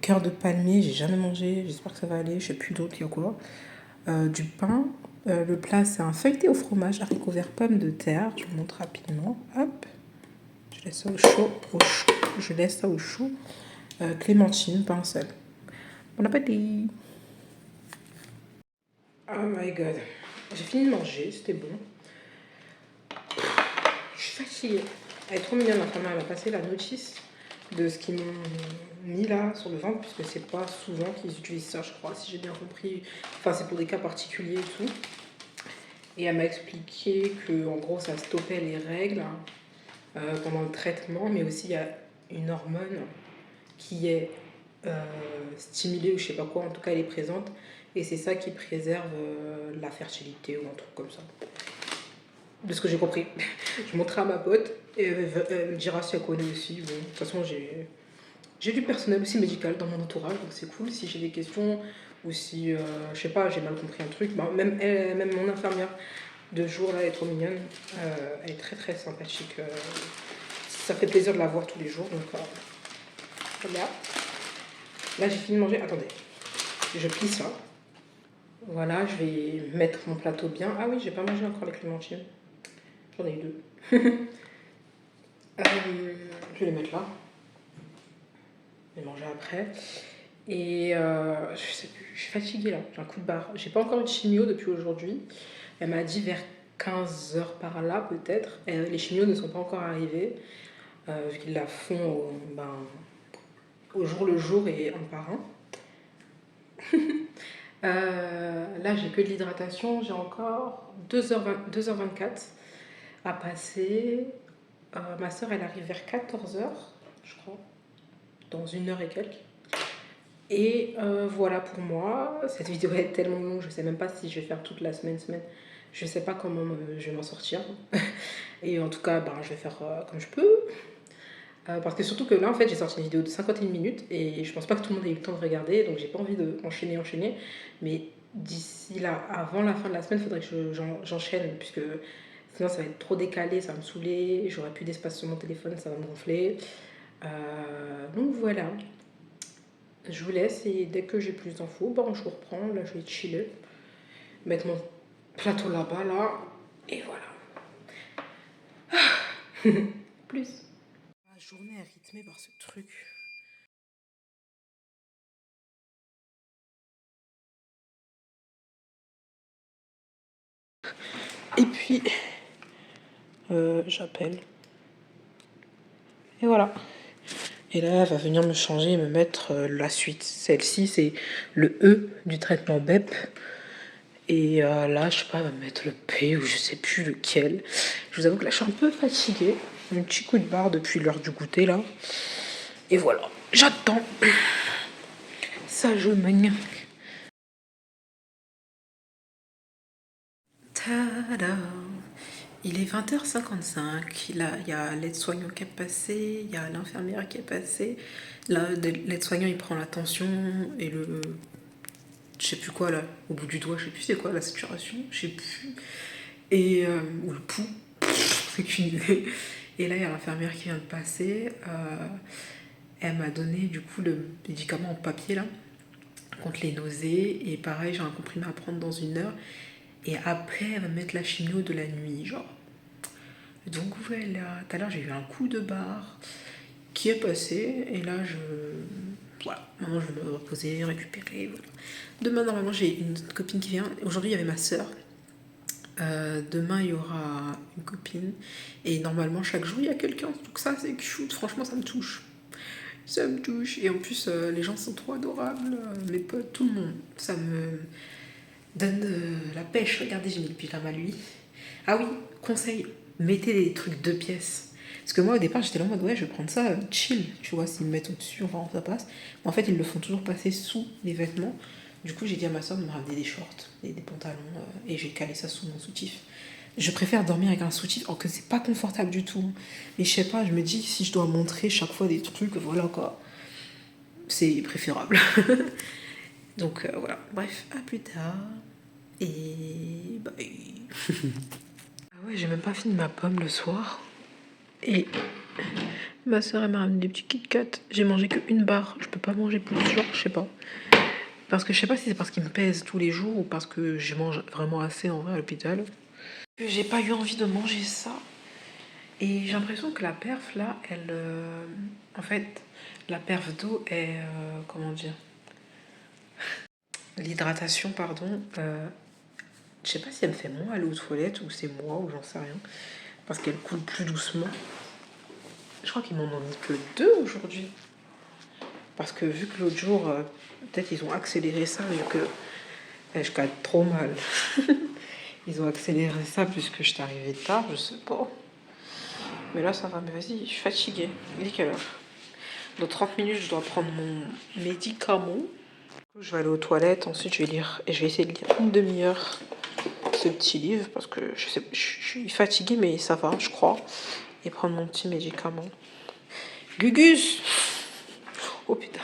Cœur de palmier, j'ai jamais mangé. J'espère que ça va aller. Je sais plus d'autre, il y a quoi. Du pain. Le plat, c'est un feuilleté au fromage, haricots verts, pommes de terre. Je vous montre rapidement. Hop. Je laisse ça au chaud. Je laisse ça au chaud. Clémentine, pain seul. Bon appétit. Oh my god. J'ai fini de manger, c'était bon. Je suis fatiguée. Elle est trop mignonne, ma femme. Elle m'a passé la notice de ce qu'ils m'ont mis là sur le ventre, puisque c'est pas souvent qu'ils utilisent ça, je crois, si j'ai bien compris. Enfin, c'est pour des cas particuliers et tout. Et elle m'a expliqué que, en gros, ça stoppait les règles pendant le traitement, mais aussi il y a une hormone qui est stimulée ou je sais pas quoi, en tout cas elle est présente, et c'est ça qui préserve la fertilité ou un truc comme ça. De ce que j'ai compris. Je montrerai à ma pote et elle me dira si elle connaît aussi. Bon, de toute façon, j'ai du personnel aussi médical dans mon entourage, donc c'est cool si j'ai des questions ou si, je sais pas, j'ai mal compris un truc. Même mon infirmière de jour, là, elle est trop mignonne. Elle est très très sympathique. Ça fait plaisir de la voir tous les jours, donc voilà. Là, j'ai fini de manger. Attendez, je plie ça. Voilà, je vais mettre mon plateau bien. Ah oui, j'ai pas mangé encore les clémentines. J'en ai eu 2. Je vais les mettre là. Je vais manger après. Et je sais plus, je suis fatiguée là, j'ai un coup de barre. J'ai pas encore eu de chimio depuis aujourd'hui. Elle m'a dit vers 15h par là peut-être. Et les chimios ne sont pas encore arrivés. Vu qu'ils la font au jour le jour et un par un. Là, j'ai que de l'hydratation. J'ai encore 2h24 à passer. Ma soeur, elle arrive vers 14h, je crois, dans 1 heure et quelques. Et voilà pour moi. Cette vidéo est tellement longue, je sais même pas si je vais faire toute la semaine. Je sais pas comment je vais m'en sortir. Et en tout cas, je vais faire comme je peux. Parce que surtout que là, en fait, j'ai sorti une vidéo de 51 minutes et je pense pas que tout le monde ait eu le temps de regarder, donc j'ai pas envie d'enchaîner. Mais d'ici là, avant la fin de la semaine, il faudrait que j'enchaîne, puisque sinon ça va être trop décalé, ça va me saouler, j'aurai plus d'espace sur mon téléphone, ça va me gonfler. Donc voilà. Je vous laisse et dès que j'ai plus d'infos, je vous reprends. Là, je vais chiller, mettre mon plateau là-bas, là, et voilà. Plus. La journée est rythmée par ce truc. Et puis, j'appelle. Et voilà. Et là, elle va venir me changer et me mettre la suite. Celle-ci, c'est le E du traitement BEP. Et là, je sais pas, elle va me mettre le P ou je sais plus lequel. Je vous avoue que là, je suis un peu fatiguée. Un petit coup de barre depuis l'heure du goûter, là. Et voilà, j'attends. Ça, je mène. Tada! Il est 20h55. Il y a l'aide-soignant qui est passé, il y a l'infirmière qui est passée. L'aide-soignant, il prend la tension et le... Je sais plus quoi, là, au bout du doigt, je sais plus c'est quoi, la saturation, je sais plus. Et... ou le pouls, c'est qu'une idée. Et là, il y a l'infirmière qui vient de passer. Elle m'a donné, du coup, le médicament en papier, là, contre les nausées. Et pareil, j'ai un comprimé à prendre dans 1 heure. Et après, elle va mettre la chimio de la nuit, genre. Donc voilà, tout à l'heure j'ai eu un coup de barre qui est passé et là voilà, maintenant je vais me reposer, récupérer, voilà. Demain normalement j'ai une copine qui vient, aujourd'hui il y avait ma soeur, demain il y aura une copine et normalement chaque jour il y a quelqu'un, donc ça c'est cute, franchement ça me touche. Ça me touche et en plus les gens sont trop adorables, mes potes, tout le monde, ça me donne la pêche. Regardez, j'ai mis le pyjama lui. Ah oui, conseil, mettez des trucs 2 pièces. Parce que moi, au départ, j'étais là en mode, ouais, je vais prendre ça chill, tu vois, s'ils me mettent au-dessus, enfin, ça passe. Mais en fait, ils le font toujours passer sous les vêtements. Du coup, j'ai dit à ma soeur de me ramener des shorts, des pantalons, et j'ai calé ça sous mon soutif. Je préfère dormir avec un soutif, alors que c'est pas confortable du tout. Mais je sais pas, je me dis, si je dois montrer chaque fois des trucs, voilà quoi, c'est préférable. Donc voilà, bref, à plus tard. Et bye. Ah ouais, j'ai même pas fini ma pomme le soir. Et ma soeur elle m'a ramené des petits Kit Kat. J'ai mangé qu'une barre. Je peux pas manger plus, genre, je sais pas. Parce que je sais pas si c'est parce qu'il me pèse tous les jours ou parce que je mange vraiment assez en vrai à l'hôpital. J'ai pas eu envie de manger ça. Et j'ai l'impression que la perf là, elle. En fait, la perf d'eau est. Comment dire? L'hydratation, pardon. Je sais pas si elle me fait moins aller aux toilettes ou c'est moi ou j'en sais rien. Parce qu'elle coule plus doucement. Je crois qu'ils m'en ont mis que 2 aujourd'hui. Parce que vu que l'autre jour, peut-être ils ont accéléré ça, vu que je cadre trop mal. Ils ont accéléré ça puisque je suis arrivée tard, je sais pas. Mais là ça va, mais vas-y, je suis fatiguée. Il est quelle heure? Dans 30 minutes, je dois prendre mon médicament. Je vais aller aux toilettes, ensuite je vais lire. Et je vais essayer de lire une demi-heure ce petit livre parce que je suis fatiguée, mais ça va, je crois. Et prendre mon petit médicament. Gugus! Oh putain.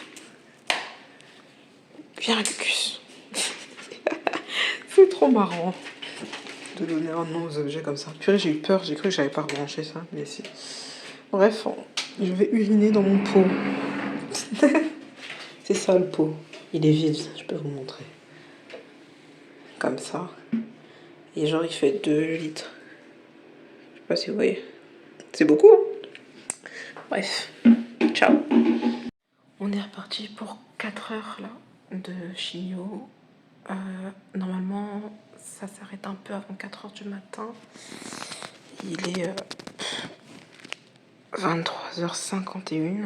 Viens, Gugus. C'est trop marrant de donner un nom aux objets comme ça. Purée, j'ai eu peur, j'ai cru que j'avais pas rebranché ça, mais si. Bref, je vais uriner dans mon pot. C'est ça le pot. Il est vide, je peux vous montrer. Comme ça. Et genre, il fait 2 litres. Je sais pas si vous voyez. C'est beaucoup, hein? Bref, ciao. On est reparti pour 4 heures là de chimio. Normalement, ça s'arrête un peu avant 4 heures du matin. Il est 23h51.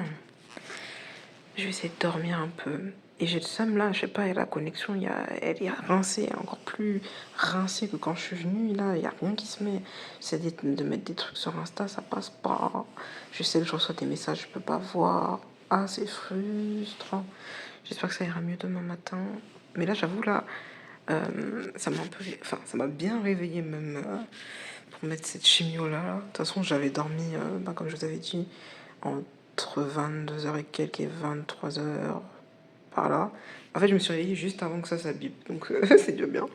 Je vais essayer de dormir un peu. Et j'ai le seum là, je sais pas, la connexion, elle est rincée, elle est encore plus rincée que quand je suis venue. Là, il n'y a rien qui se met. J'essaie de mettre des trucs sur Insta, ça passe pas. Je sais que je reçois des messages, je peux pas voir. Ah, c'est frustrant. J'espère que ça ira mieux demain matin. Mais là, j'avoue, là, ça m'a un peu... Enfin, ça m'a bien réveillée même pour mettre cette chimio-là. De toute façon, j'avais dormi, comme je vous avais dit, entre 22h et quelques et 23h par là. En fait, je me suis réveillée juste avant que ça bip. Donc, c'est déjà bien.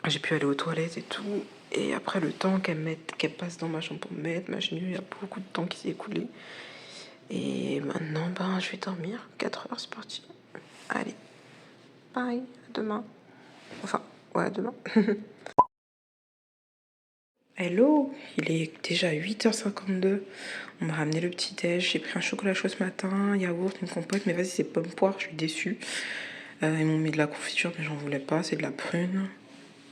J'ai pu aller aux toilettes et tout. Et après, le temps qu'elle passe dans ma chambre pour me mettre ma chimio, il y a beaucoup de temps qui s'est écoulé. Et maintenant, ben, je vais dormir. 4 heures, c'est parti. Allez. Bye. À demain. Enfin, ouais, à demain. Hello, il est déjà 8h52. On m'a ramené le petit déj. J'ai pris un chocolat chaud ce matin, yaourt, une compote. Mais vas-y, c'est pomme poire, je suis déçue. Ils m'ont mis de la confiture, mais j'en voulais pas. C'est de la prune,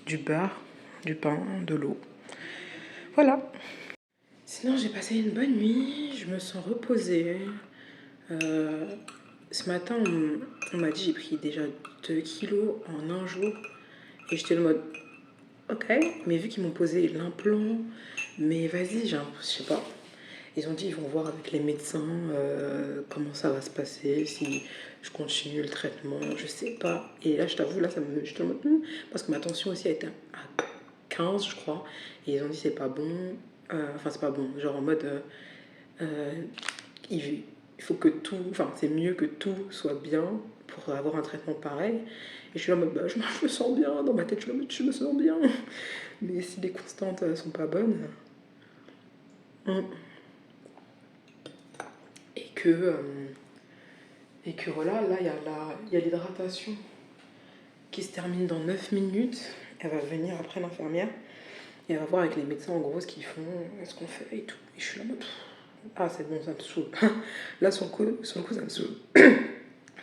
du beurre, du pain, de l'eau. Voilà. Sinon, j'ai passé une bonne nuit, je me sens reposée. Ce matin, on m'a dit j'ai pris déjà 2 kilos en un jour. Et j'étais le mode, ok, mais vu qu'ils m'ont posé l'implant, mais vas-y, je sais pas. Ils ont dit ils vont voir avec les médecins comment ça va se passer, si je continue le traitement, je sais pas. Et là, je t'avoue, là, j'étais en mode, parce que ma tension aussi a été à 15, je crois. Et ils ont dit c'est pas bon. Enfin, c'est pas bon. Genre en mode, il faut que tout, enfin, c'est mieux que tout soit bien pour avoir un traitement pareil. Et je suis là en mode, bah, je me sens bien. Dans ma tête, je me sens bien. Mais si les constantes sont pas bonnes. Et que voilà, là, il y a l'hydratation qui se termine dans 9 minutes. Elle va venir après l'infirmière. Et elle va voir avec les médecins en gros ce qu'ils font, ce qu'on fait et tout. Et je suis là en mode, ah c'est bon, ça me saoule. Là sur le coup ça me saoule.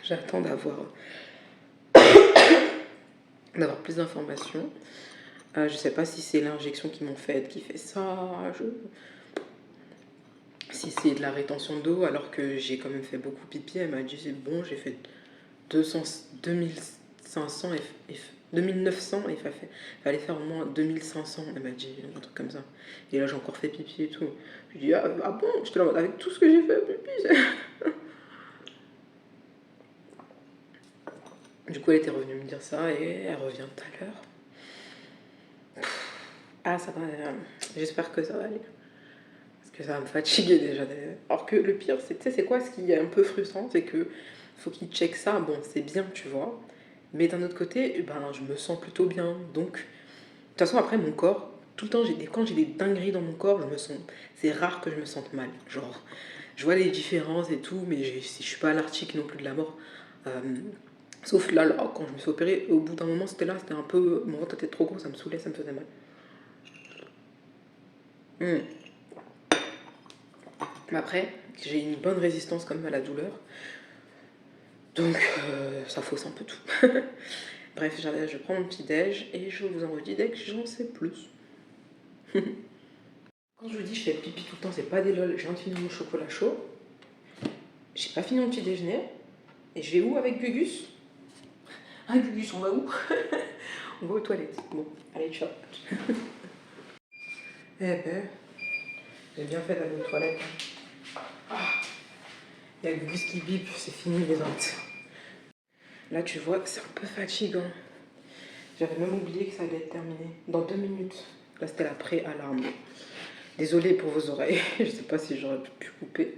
J'attends d'avoir plus d'informations. Je sais pas si c'est l'injection qu'ils m'ont faite qui fait ça. Si c'est de la rétention d'eau alors que j'ai quand même fait beaucoup pipi. Elle m'a dit c'est bon, j'ai fait 2500 et 2900 et il fallait faire au moins 2500. Elle m'a dit un truc comme ça. Et là j'ai encore fait pipi et tout. Je lui dis ah bon, j'étais là avec tout ce que j'ai fait pipi. Du coup elle était revenue me dire ça et elle revient tout à l'heure. Ah ça va, j'espère que ça va aller. Parce que ça va me fatiguer déjà. Alors que le pire c'est quoi ce qui est un peu frustrant, c'est que faut qu'il check ça, bon c'est bien tu vois. Mais d'un autre côté, ben, je me sens plutôt bien. Donc, de toute façon, après, mon corps, tout le temps, quand j'ai des dingueries dans mon corps, c'est rare que je me sente mal. Genre, je vois les différences et tout, mais je suis pas à l'article non plus de la mort. Sauf là, quand je me suis opérée, au bout d'un moment, c'était un peu... Mon ventre était trop gros, ça me saoulait, ça me faisait mal. Mais après, j'ai une bonne résistance quand même à la douleur. Donc, ça fausse un peu tout. Bref, je prends mon petit déj et je vous en redis dès que j'en sais plus. Quand je vous dis je fais pipi tout le temps, c'est pas des lol. Je viens de finir mon chocolat chaud. J'ai pas fini mon petit déjeuner. Et je vais où avec Gugus? Ah Gugus, on va où? On va aux toilettes. Bon, allez, ciao. Eh ben, j'ai bien fait d'aller aux toilettes. Il y a Gugus qui bip, c'est fini les autres. Là, tu vois, c'est un peu fatigant. J'avais même oublié que ça allait être terminé. Dans 2 minutes. Là, c'était la pré-alarme. Désolée pour vos oreilles. Je sais pas si j'aurais pu couper.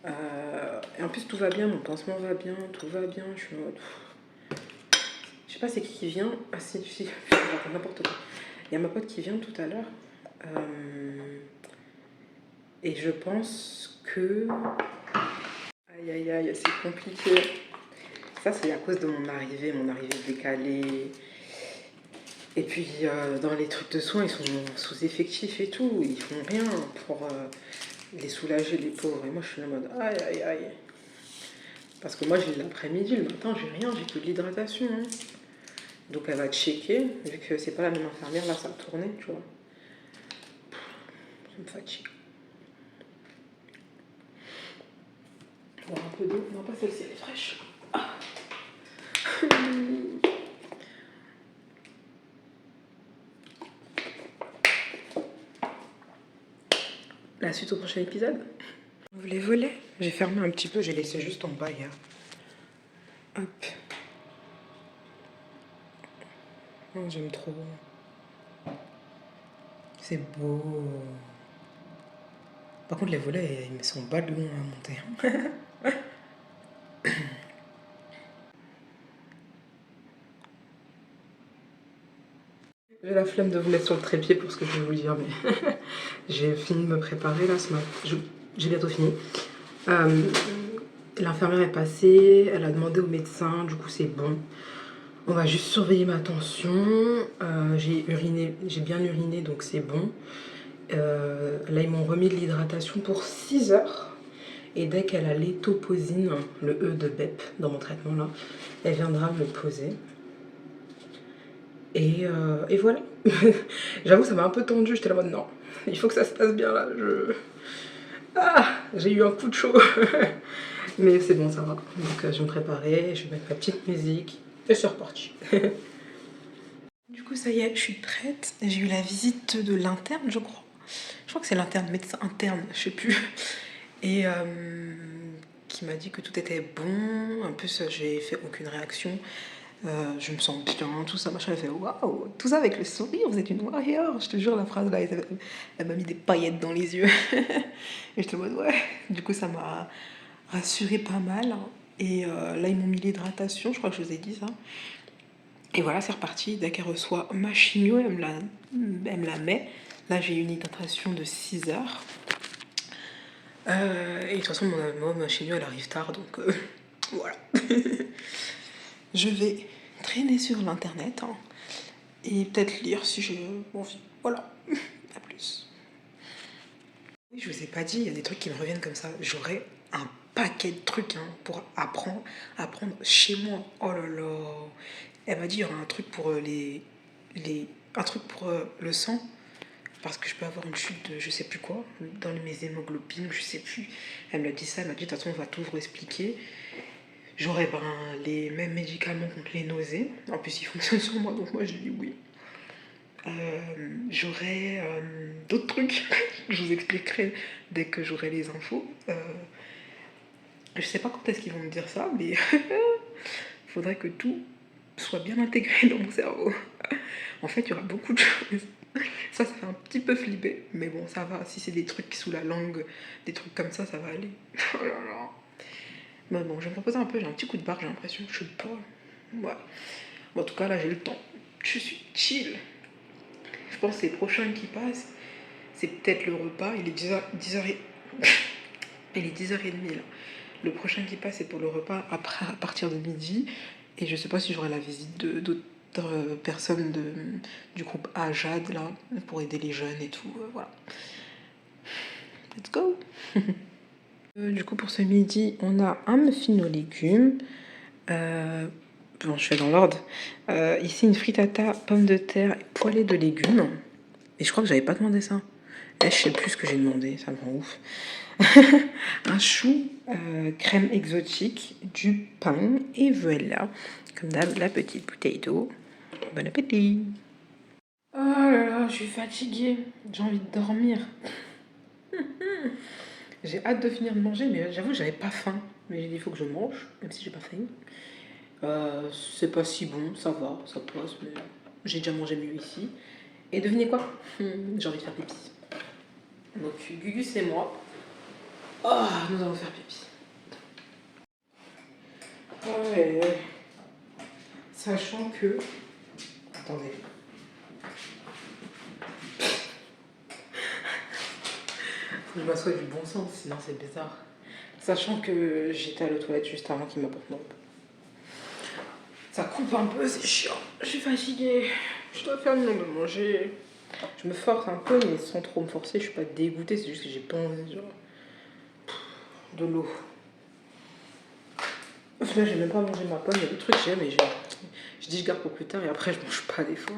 Et en plus, tout va bien. Mon pansement va bien. Tout va bien. Je suis en mode... Je sais pas c'est qui vient. Ah si, n'importe quoi. Il y a ma pote qui vient tout à l'heure. Et je pense que... Aïe, aïe, aïe, c'est compliqué. Ça, c'est à cause de mon arrivée décalée. Et puis, dans les trucs de soins, ils sont sous-effectifs et tout. Ils font rien pour les soulager, les pauvres. Et moi, je suis en mode aïe, aïe, aïe. Parce que moi, j'ai l'après-midi, le matin, j'ai rien, j'ai que de l'hydratation. Hein. Donc, elle va checker. Vu que c'est pas la même infirmière, là, ça a tourné, tu vois. Ça me fatigue. Boire un peu d'eau. Non, pas celle-ci, elle est fraîche. Ah. La suite au prochain épisode. Vous les volez? J'ai fermé un petit peu, j'ai laissé juste en bas hier. Hop. Oh, j'aime trop. C'est beau. Par contre, les volets, ils me sont pas de long à monter. J'ai la flemme de vous mettre sur le trépied pour ce que je vais vous dire, mais j'ai fini de me préparer là ce matin. J'ai bientôt fini. L'infirmière est passée, elle a demandé au médecin, du coup c'est bon. On va juste surveiller ma tension. J'ai bien uriné, donc c'est bon. Là, ils m'ont remis de l'hydratation pour 6 heures. Et dès qu'elle a l'étoposine, le E de BEP dans mon traitement là, elle viendra me le poser. Et voilà. J'avoue, ça m'a un peu tendu. J'étais là en mode non, Il faut que ça se passe bien là. Ah, j'ai eu un coup de chaud. Mais c'est bon, ça va. Donc je vais me préparer, je vais mettre ma petite musique et c'est reparti. Du coup, ça y est, je suis prête. J'ai eu la visite de l'interne, je crois. Je crois que c'est l'interne, médecin interne, je sais plus. Et qui m'a dit que tout était bon. En plus, j'ai fait aucune réaction. Je me sens bien, tout ça, machin. Elle fait waouh, tout ça avec le sourire, vous êtes une warrior. Je te jure, la phrase là, elle m'a mis des paillettes dans les yeux. Et j'étais en mode ouais. Du coup, ça m'a rassurée pas mal. Et là, ils m'ont mis l'hydratation, je crois que je vous ai dit ça. Et voilà, c'est reparti. Dès qu'elle reçoit ma chimio, elle me la met. Là, j'ai une hydratation de 6 heures. Et de toute façon, ma chimio, elle arrive tard, donc voilà. Je vais traîner sur l'internet hein, et peut-être lire si j'ai envie. Voilà, à plus. Oui, je vous ai pas dit, il y a des trucs qui me reviennent comme ça. J'aurais un paquet de trucs hein, pour apprendre chez moi. Oh là là. Elle m'a dit il y aura un truc pour un truc pour le sang. Parce que je peux avoir une chute de je sais plus quoi, dans mes hémoglobines, je sais plus. Elle me l'a dit ça, elle m'a dit de toute façon on va tout vous expliquer. J'aurais les mêmes médicaments contre les nausées. En plus ils fonctionnent sur moi, donc moi je dis oui. J'aurais d'autres trucs, je vous expliquerai dès que j'aurai les infos. Je sais pas quand est-ce qu'ils vont me dire ça, mais il faudrait que tout soit bien intégré dans mon cerveau. En fait, il y aura beaucoup de choses. Ça fait un petit peu flipper, mais bon, ça va. Si c'est des trucs sous la langue, des trucs comme ça va aller. Oh là là. Mais bon, je vais me reposer un peu, j'ai un petit coup de barre, j'ai l'impression. Je sais pas. Ouais. Bon, en tout cas, là, j'ai le temps. Je suis chill. Je pense que les prochains qui passent, c'est peut-être le repas. Il est 10h. Il est 10h30 là. Le prochain qui passe, c'est pour le repas après, à partir de midi. Et je sais pas si j'aurai la visite d'autres personnes du groupe AJAD là, pour aider les jeunes et tout. Voilà. Let's go. Du coup, pour ce midi, on a un muffin aux légumes. Bon, je fais dans l'ordre. Ici, une frittata, pommes de terre et poêlée de légumes. Et je crois que j'avais pas demandé ça. Je sais plus ce que j'ai demandé, ça me rend ouf. Un chou, crème exotique, du pain et voilà. Comme d'hab, la petite bouteille d'eau. Bon appétit. Oh là là, je suis fatiguée. J'ai envie de dormir. J'ai hâte de finir de manger, mais j'avoue, j'avais pas faim. Mais j'ai dit, il faut que je mange, même si j'ai pas faim. C'est pas si bon, ça va, ça passe, mais j'ai déjà mangé mieux ici. Et devinez quoi? J'ai envie de faire pipi. Donc, Gugus et moi, nous allons faire pipi. Ouais. Sachant que... Attendez. Faut que je m'assoie du bon sens, sinon c'est bizarre. Sachant que j'étais à la toilette juste avant qu'il m'apporte mon repas. Ça coupe un peu, c'est chiant. Je suis fatiguée. Je dois faire le nom de manger. Je me force un peu, mais sans trop me forcer. Je suis pas dégoûtée, c'est juste que j'ai pas envie genre, de l'eau. Au final, j'ai même pas mangé ma pomme. Il y a des trucs que j'aime, mais je dis je garde pour plus tard et après je mange pas des fois.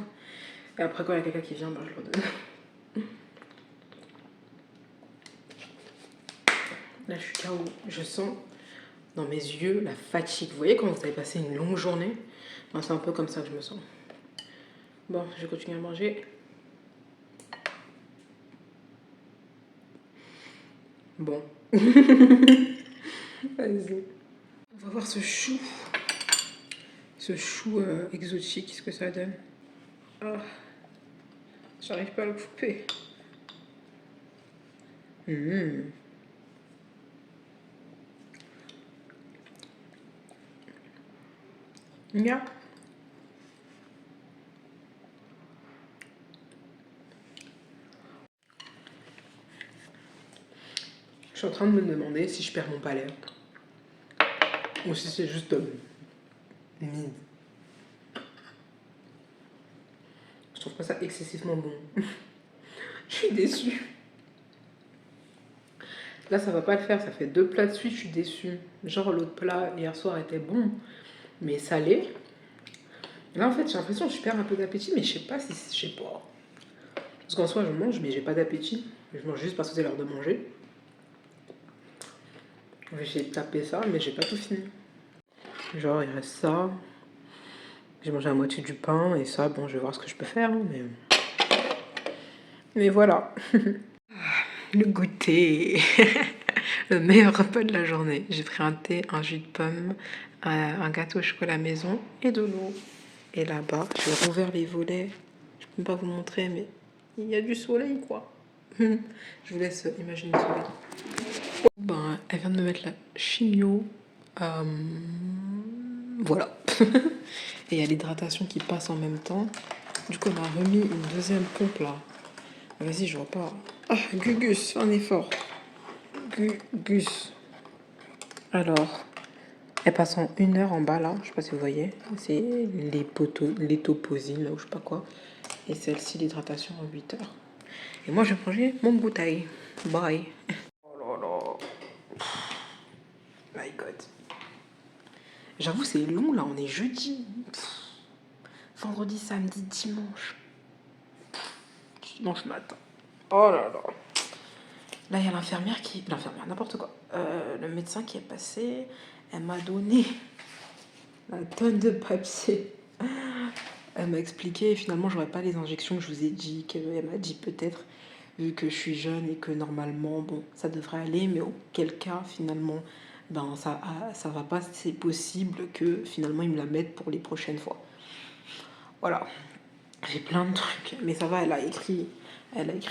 Et après quand il y a quelqu'un qui vient, bah, je leur donne. Là, je suis KO. Je sens dans mes yeux la fatigue. Vous voyez quand vous avez passé une longue journée? Moi, c'est un peu comme ça que je me sens. Bon, je vais continuer à manger. Bon. Vas-y. On va voir ce chou. Ce chou exotique, ce que ça donne. Ah. J'arrive pas à le couper. Nya. Je suis en train de me demander si je perds mon palais. Ou si c'est juste mine. Je trouve pas ça excessivement bon. Je suis déçue. Là, ça va pas le faire. Ça fait 2 plats de suite, je suis déçue. Genre, l'autre plat hier soir était bon, mais salé. Là, en fait, j'ai l'impression que je perds un peu d'appétit, mais je sais pas si... Je sais pas. Parce qu'en soi, je mange, mais j'ai pas d'appétit. Je mange juste parce que c'est l'heure de manger. Je vais essayer de taper ça, mais j'ai pas tout fini. Genre, il reste ça. J'ai mangé la moitié du pain, et ça, bon, je vais voir ce que je peux faire, hein, mais voilà. Le goûter. Le meilleur repas de la journée. J'ai pris un thé, un jus de pomme, un gâteau au chocolat maison et de l'eau. Et là-bas, j'ai rouvert les volets. Je peux pas vous montrer, mais il y a du soleil, quoi. Je vous laisse imaginer le soleil. Ben, elle vient de me mettre la chimio. Voilà. Et il y a l'hydratation qui passe en même temps. Du coup, on a remis une deuxième pompe là. Vas-y, je vois pas. Ah, Gugus, fais un effort. Gugus. Alors, elle passe en 1 heure en bas là. Je sais pas si vous voyez. C'est l'étoposine là ou je sais pas quoi. Et celle-ci, l'hydratation en 8 heures. Et moi, je vais manger mon bouteille. Bye. Oh là là. My God. J'avoue, c'est long là. On est jeudi. Vendredi, samedi, dimanche. Dimanche matin. Oh là là. Là, il y a l'infirmière qui... L'infirmière, n'importe quoi. Le médecin qui est passé, elle m'a donné la tonne de papier. Elle m'a expliqué, finalement, j'aurais pas les injections que je vous ai dit, qu'elle m'a dit peut-être, vu que je suis jeune et que normalement, bon, ça devrait aller, mais auquel cas, finalement, ben, ça va pas, c'est possible que, finalement, ils me la mettent pour les prochaines fois. Voilà. J'ai plein de trucs, mais ça va, elle a écrit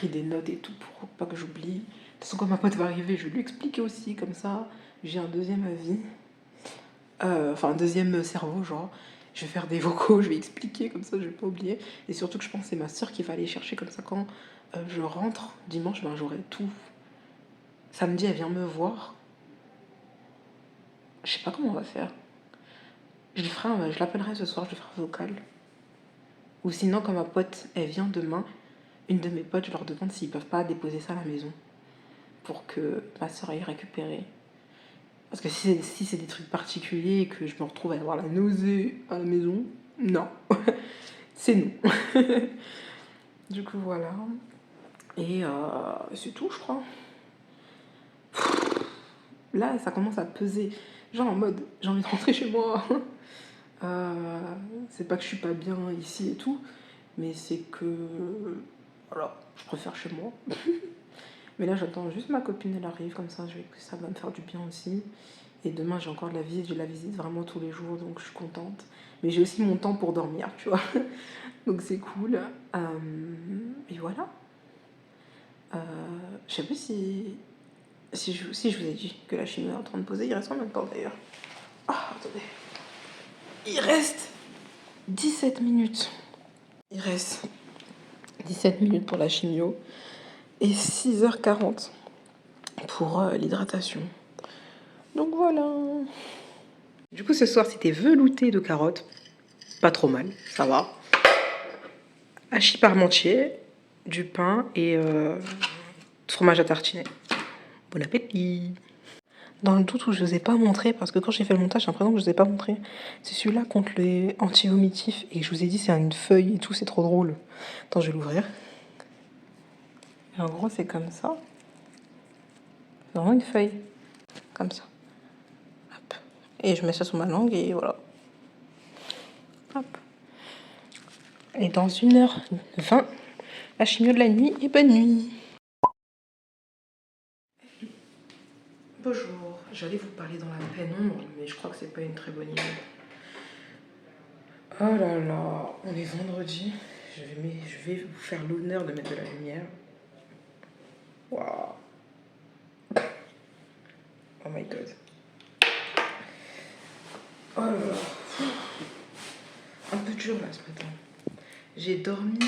des notes et tout pour pas que j'oublie. De toute façon, quand ma pote va arriver, je vais lui expliquer aussi, comme ça, j'ai un deuxième avis. Enfin, un deuxième cerveau, genre. Je vais faire des vocaux, je vais expliquer, comme ça, je vais pas oublier. Et surtout que je pense que c'est ma soeur qui va aller chercher, comme ça, quand je rentre dimanche, ben, j'aurai tout. Samedi, elle vient me voir. Je sais pas comment on va faire. Je l'appellerai ce soir, je vais faire un vocal. Ou sinon, quand ma pote, elle vient demain, une de mes potes, je leur demande s'ils peuvent pas déposer ça à la maison pour que ma soeur aille récupérer. Parce que si c'est des trucs particuliers et que je me retrouve à avoir la nausée à la maison, non. C'est non. Du coup, voilà. Et c'est tout, je crois. Là, ça commence à peser. Genre en mode, j'ai envie de rentrer chez moi. C'est pas que je suis pas bien ici et tout, mais c'est que... Voilà, je préfère chez moi. Mais là, j'attends juste ma copine, elle arrive, comme ça, ça va me faire du bien aussi. Et demain, j'ai encore de la visite, j'ai de la visite vraiment tous les jours, donc je suis contente. Mais j'ai aussi mon temps pour dormir, tu vois. Donc c'est cool. Et voilà. Je sais pas si je vous ai dit que la chimie est en train de poser. Il reste combien de temps d'ailleurs? Ah, attendez. Il reste 17 minutes. Il reste 17 minutes pour la chimio et 6h40 pour l'hydratation. Donc voilà. Du coup, ce soir, c'était velouté de carottes. Pas trop mal, ça va. Hachis parmentier, du pain et fromage à tartiner. Bon appétit. Dans le doute où je ne vous ai pas montré, parce que quand j'ai fait le montage, j'ai l'impression que je ne vous ai pas montré. C'est celui-là contre les anti-vomitifs. Et je vous ai dit, c'est une feuille et tout, c'est trop drôle. Attends, je vais l'ouvrir. Et en gros, c'est comme ça. C'est vraiment une feuille. Comme ça. Hop. Et je mets ça sur ma langue et voilà. Hop. Et dans 1h20, la chimio de la nuit et bonne nuit. Bonjour, j'allais vous parler dans la pénombre, mais je crois que c'est pas une très bonne idée. Oh là là, on est vendredi. Je vais vous faire l'honneur de mettre de la lumière. Waouh. Oh my god. Oh là là. Un peu dur là ce matin. J'ai dormi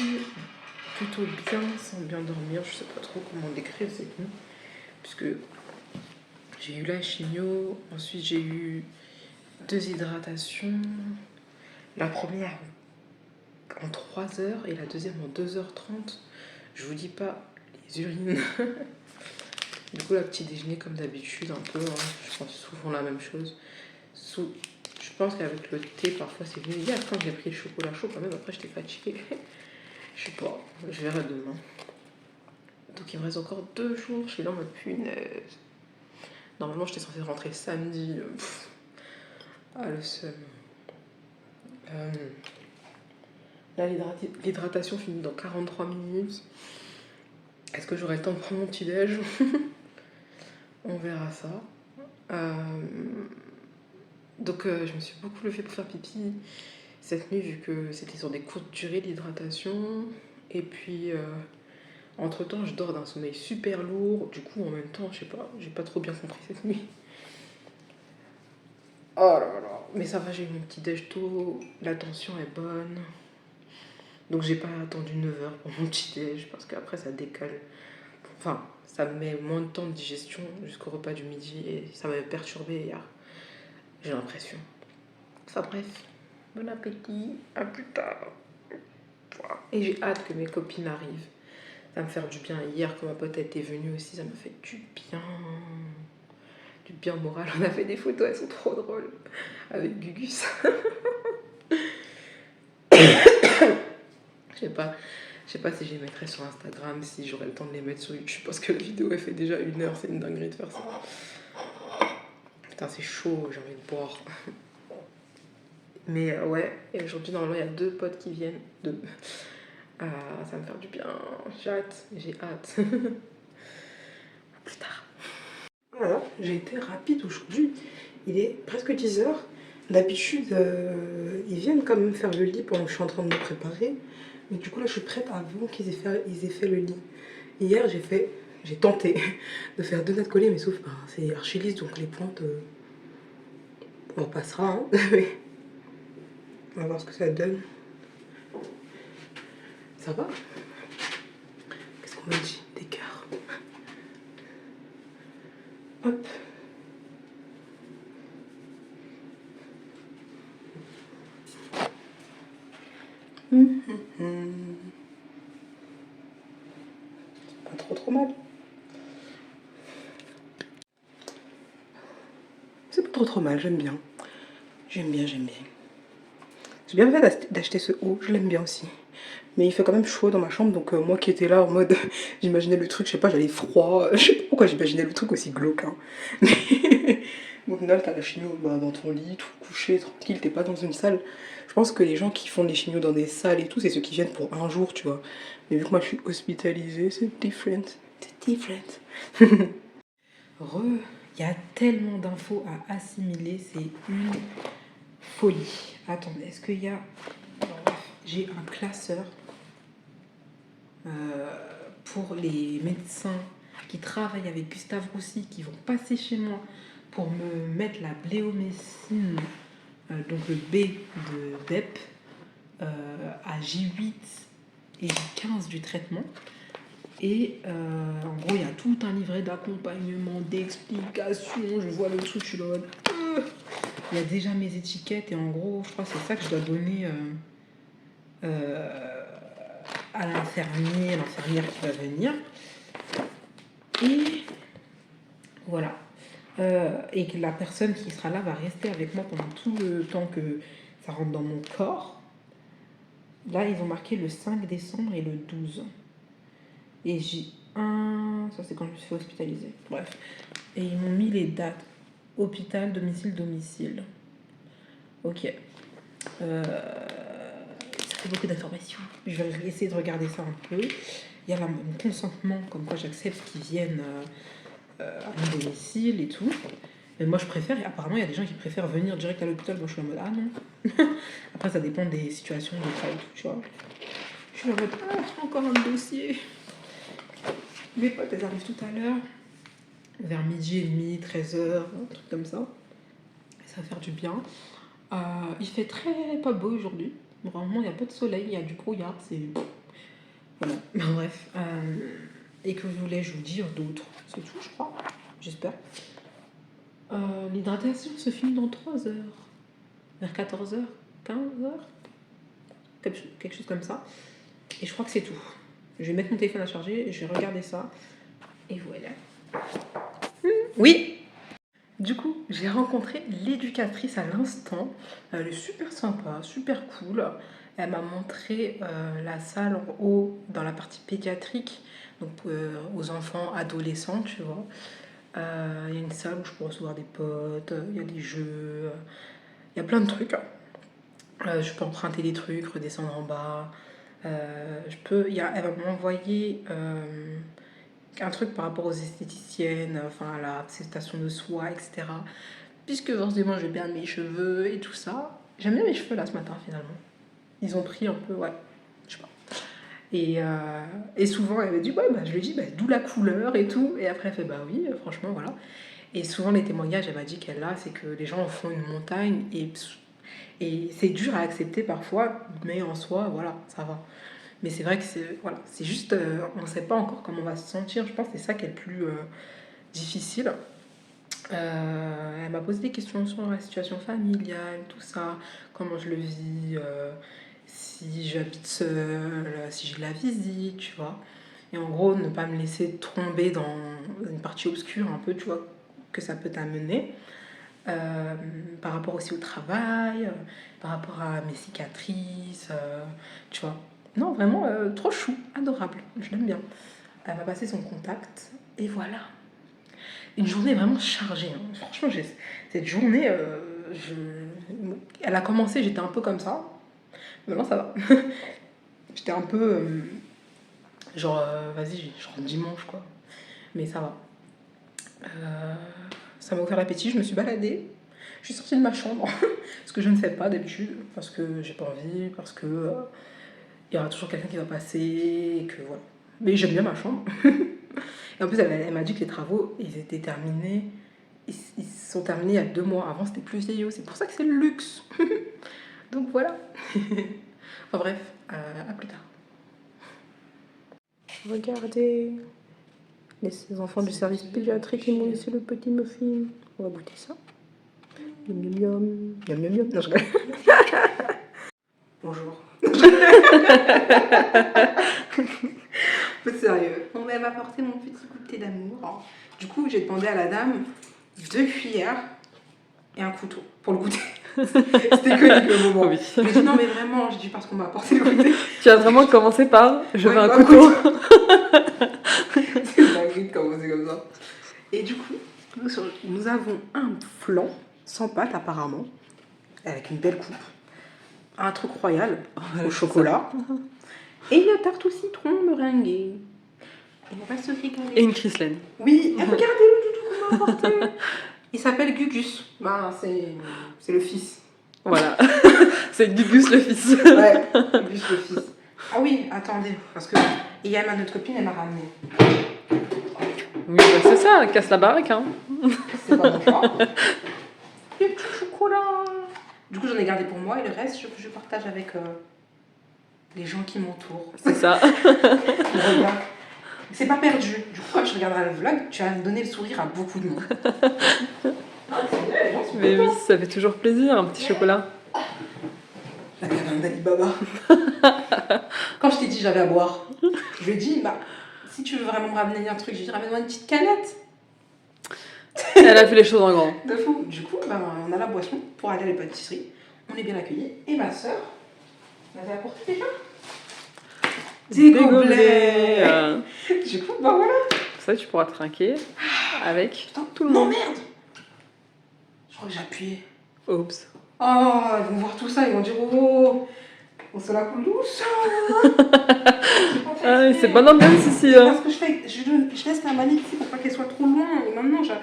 plutôt bien sans bien dormir. Je sais pas trop comment décrire cette nuit. Puisque j'ai eu la chimio, ensuite j'ai eu 2 hydratations. La première en 3 heures et la deuxième en 2h30. Je vous dis pas les urines. Du coup, la petit déjeuner comme d'habitude, un peu. Hein, je pense souvent la même chose. Je pense qu'avec le thé, parfois c'est mieux. Hier, quand j'ai pris le chocolat chaud, quand même, après j'étais fatiguée. Je sais pas, je verrai demain. Donc il me reste encore 2 jours, je suis là en mode punaise. Normalement j'étais censée rentrer samedi. Ah le seum. Là l'hydratation finit dans 43 minutes. Est-ce que j'aurai le temps de prendre mon petit déj? On verra ça. Donc je me suis beaucoup levée pour faire pipi cette nuit vu que c'était sur des courtes durées l'hydratation. Et puis entre temps je dors d'un sommeil super lourd. Du coup en même temps je sais pas, j'ai pas trop bien compris cette nuit. Oh là là. Mais ça va, j'ai eu mon petit déj tôt, la tension est bonne. Donc j'ai pas attendu 9 heures pour mon petit déj parce qu'après ça décale. Enfin, ça me met moins de temps de digestion jusqu'au repas du midi et ça m'avait perturbé hier. J'ai l'impression. Enfin bref, bon appétit, à plus tard. Et j'ai hâte que mes copines arrivent. Ça va me faire du bien. Hier, quand ma pote était venue aussi, ça m'a fait du bien. Du bien moral. On a fait des photos, elles sont trop drôles. Avec Gugus. Je sais pas si je les mettrai sur Instagram, si j'aurai le temps de les mettre sur YouTube. Parce que la vidéo, elle fait déjà 1 heure. C'est une dinguerie de faire ça. Putain, c'est chaud, j'ai envie de boire. Mais ouais, et aujourd'hui, normalement, il y a 2 potes qui viennent. 2. Ça va me faire du bien. J'ai hâte. Plus tard. Voilà, j'ai été rapide aujourd'hui. Il est presque 10 heures. D'habitude, ils viennent quand même faire le lit pendant que je suis en train de me préparer. Mais du coup, là, je suis prête avant qu'ils aient fait le lit. Hier, j'ai tenté de faire 2 nattes collées, mais sauf c'est archi lisse, donc les pointes, on passera. Hein. On va voir ce que ça donne. Ça va? Qu'est-ce qu'on me dit? Des cœurs. Hop. Pas trop mal. C'est pas trop mal, j'aime bien. J'aime bien. J'ai bien fait d'acheter ce haut, je l'aime bien aussi. Mais il fait quand même chaud dans ma chambre, donc moi qui étais là en mode, j'imaginais le truc, je sais pas, j'avais froid. Je sais pas pourquoi j'imaginais le truc aussi glauque. Hein. Mais au final, t'as la chimio dans ton lit, tout couché, tranquille, t'es pas dans une salle. Je pense que les gens qui font les chimios dans des salles et tout, c'est ceux qui viennent pour un jour, tu vois. Mais vu que moi je suis hospitalisée, c'est different. C'est different. Il y a tellement d'infos à assimiler, c'est une folie. Attendez, est-ce qu'il y a... J'ai un classeur pour les médecins qui travaillent avec Gustave Roussy, qui vont passer chez moi pour me mettre la bléomécine, donc le B de DEP, à J8 et J15 du traitement. Et en gros, il y a tout un livret d'accompagnement, d'explications. Je vois le truc, je suis là. Il y a déjà mes étiquettes et en gros, je crois que c'est ça que je dois donner à l'infirmière qui va venir. Et voilà. Et que la personne qui sera là va rester avec moi pendant tout le temps que ça rentre dans mon corps. Là, ils ont marqué le 5 décembre et le 12. Et j'ai ça c'est quand je me suis fait hospitaliser. Bref. Et ils m'ont mis les dates. Hôpital, domicile. Ok. Ça fait beaucoup d'informations. Je vais essayer de regarder ça un peu. Il y a mon consentement, comme quoi j'accepte qu'ils viennent à mon domicile et tout. Mais moi je préfère, et apparemment il y a des gens qui préfèrent venir direct à l'hôpital. Moi je suis en mode ah non. Après ça dépend des situations, des cas et tout, tu vois. Je suis en mode encore un dossier. Mes potes elles arrivent tout à l'heure, vers midi et demi, 13h, un truc comme ça. Ça va faire du bien. Il fait très pas beau aujourd'hui. Vraiment, il n'y a pas de soleil, il y a du brouillard. C'est. Voilà. Bref. Et que voulais-je vous dire d'autre? C'est tout, je crois. J'espère. L'hydratation se finit dans 3 heures. Vers 14h, 15h. Quelque chose comme ça. Et je crois que c'est tout. Je vais mettre mon téléphone à charger, je vais regarder ça. Et voilà. Oui! Du coup, j'ai rencontré l'éducatrice à l'instant. Elle est super sympa, super cool. Elle m'a montré la salle en haut dans la partie pédiatrique, donc aux enfants, adolescents, tu vois. Il y a une salle où je peux recevoir des potes, il y a des jeux, il y a plein de trucs. Je peux emprunter des trucs, redescendre en bas. Elle va m'envoyer un truc par rapport aux esthéticiennes, enfin à l'acceptation de soi, etc. Puisque forcément je vais perdre mes cheveux et tout ça. J'aime bien mes cheveux là ce matin finalement. Ils ont pris un peu, ouais, je sais pas. Et souvent elle m'a dit, ouais, bah, je lui ai dit, bah, d'où la couleur et tout. Et après elle fait, bah oui, franchement, voilà. Et souvent les témoignages, elle m'a dit qu'elle a, c'est que les gens en font une montagne et c'est dur à accepter parfois, mais en soi, voilà, ça va. Mais c'est vrai que c'est juste, on ne sait pas encore comment on va se sentir. Je pense que c'est ça qui est le plus difficile. Elle m'a posé des questions sur la situation familiale, tout ça, comment je le vis, si j'habite seule, si j'ai de la visite, tu vois. Et en gros, ne pas me laisser tomber dans une partie obscure un peu, tu vois, que ça peut t'amener. Par rapport aussi au travail, par rapport à mes cicatrices, tu vois. Non, vraiment, trop chou, adorable, je l'aime bien. Elle m'a passé son contact, et voilà. Une journée vraiment chargée, hein. Franchement, cette journée, elle a commencé, j'étais un peu comme ça. Maintenant, ça va. J'étais un peu, genre, vas-y, je rentre dimanche, quoi. Mais ça va. Ça m'a offert l'appétit, je me suis baladée. Je suis sortie de ma chambre, ce que je ne fais pas d'habitude, parce que j'ai pas envie, parce que il y aura toujours quelqu'un qui va passer, et que voilà. Mais j'aime bien ma chambre. Et en plus, elle m'a dit que les travaux, ils étaient terminés. Ils sont terminés il y a 2 mois. Avant, c'était plus vieillot. C'est pour ça que c'est le luxe. Donc voilà. Enfin bref, à plus tard. Regardez. Les enfants du service pédiatrique, ils m'ont laissé le petit muffin. On va goûter ça. Yum yum yum. Yum yum yum. Non, je rigole. Bonjour. Un peu sérieux. On m'a apporté mon petit goûter d'amour. Du coup, j'ai demandé à la dame 2 cuillères et un couteau pour le goûter. C'était comique le moment. Oui. Je lui ai dit non mais vraiment, j'ai dit parce qu'on m'a apporté le goûter. Tu as vraiment commencé par je veux Ouais, un couteau. C'est une dinguerie de commencer comme ça. Et du coup, nous avons un flan sans pâte apparemment, avec une belle coupe. Un truc royal au chocolat. Et une tarte au citron meringuée. Et on va se régaler. Et une Chrislaine. Oui, regardez le doudou qu'on m'a apporté. Il s'appelle Gugus. Bah, c'est le fils. Voilà. C'est Gugus le fils. Ouais, Gugus le fils. Ah oui, attendez, parce que Yama, notre copine, elle m'a ramené. Oui, bah c'est ça, casse la baraque. Hein. C'est pas mon choix. Des petits chocolats. Du coup, j'en ai gardé pour moi et le reste, je partage avec les gens qui m'entourent. C'est ça. Regarde. C'est pas perdu. Du coup, quand tu regarderas le vlog, tu vas donner le sourire à beaucoup de monde. Ah, c'est bien, les gens sont Mais oui, contents. ça fait toujours plaisir, un petit chocolat. La cabane d'Ali Baba. Quand je t'ai dit j'avais à boire, je lui ai dit, bah, si tu veux vraiment me ramener un truc, je lui ai dit, ramène-moi une petite canette. Elle a fait les choses en grand. De fou. Du coup, bah, on a la boisson pour aller à la pâtisserie. On est bien accueillis. Et ma soeur m'avait apporté déjà des gobelets. Du coup, bah voilà. Ça, tu pourras trinquer avec Putain, tout le non, monde. merde. Je crois que j'ai appuyé. Oups. Oh, ils vont voir tout ça, ils vont dire, oh, on se la coule douce. Ah, c'est bonne ambiance ici. Hein. Parce que je laisse la manette ici pour pas qu'elle soit trop loin. Et maintenant, ça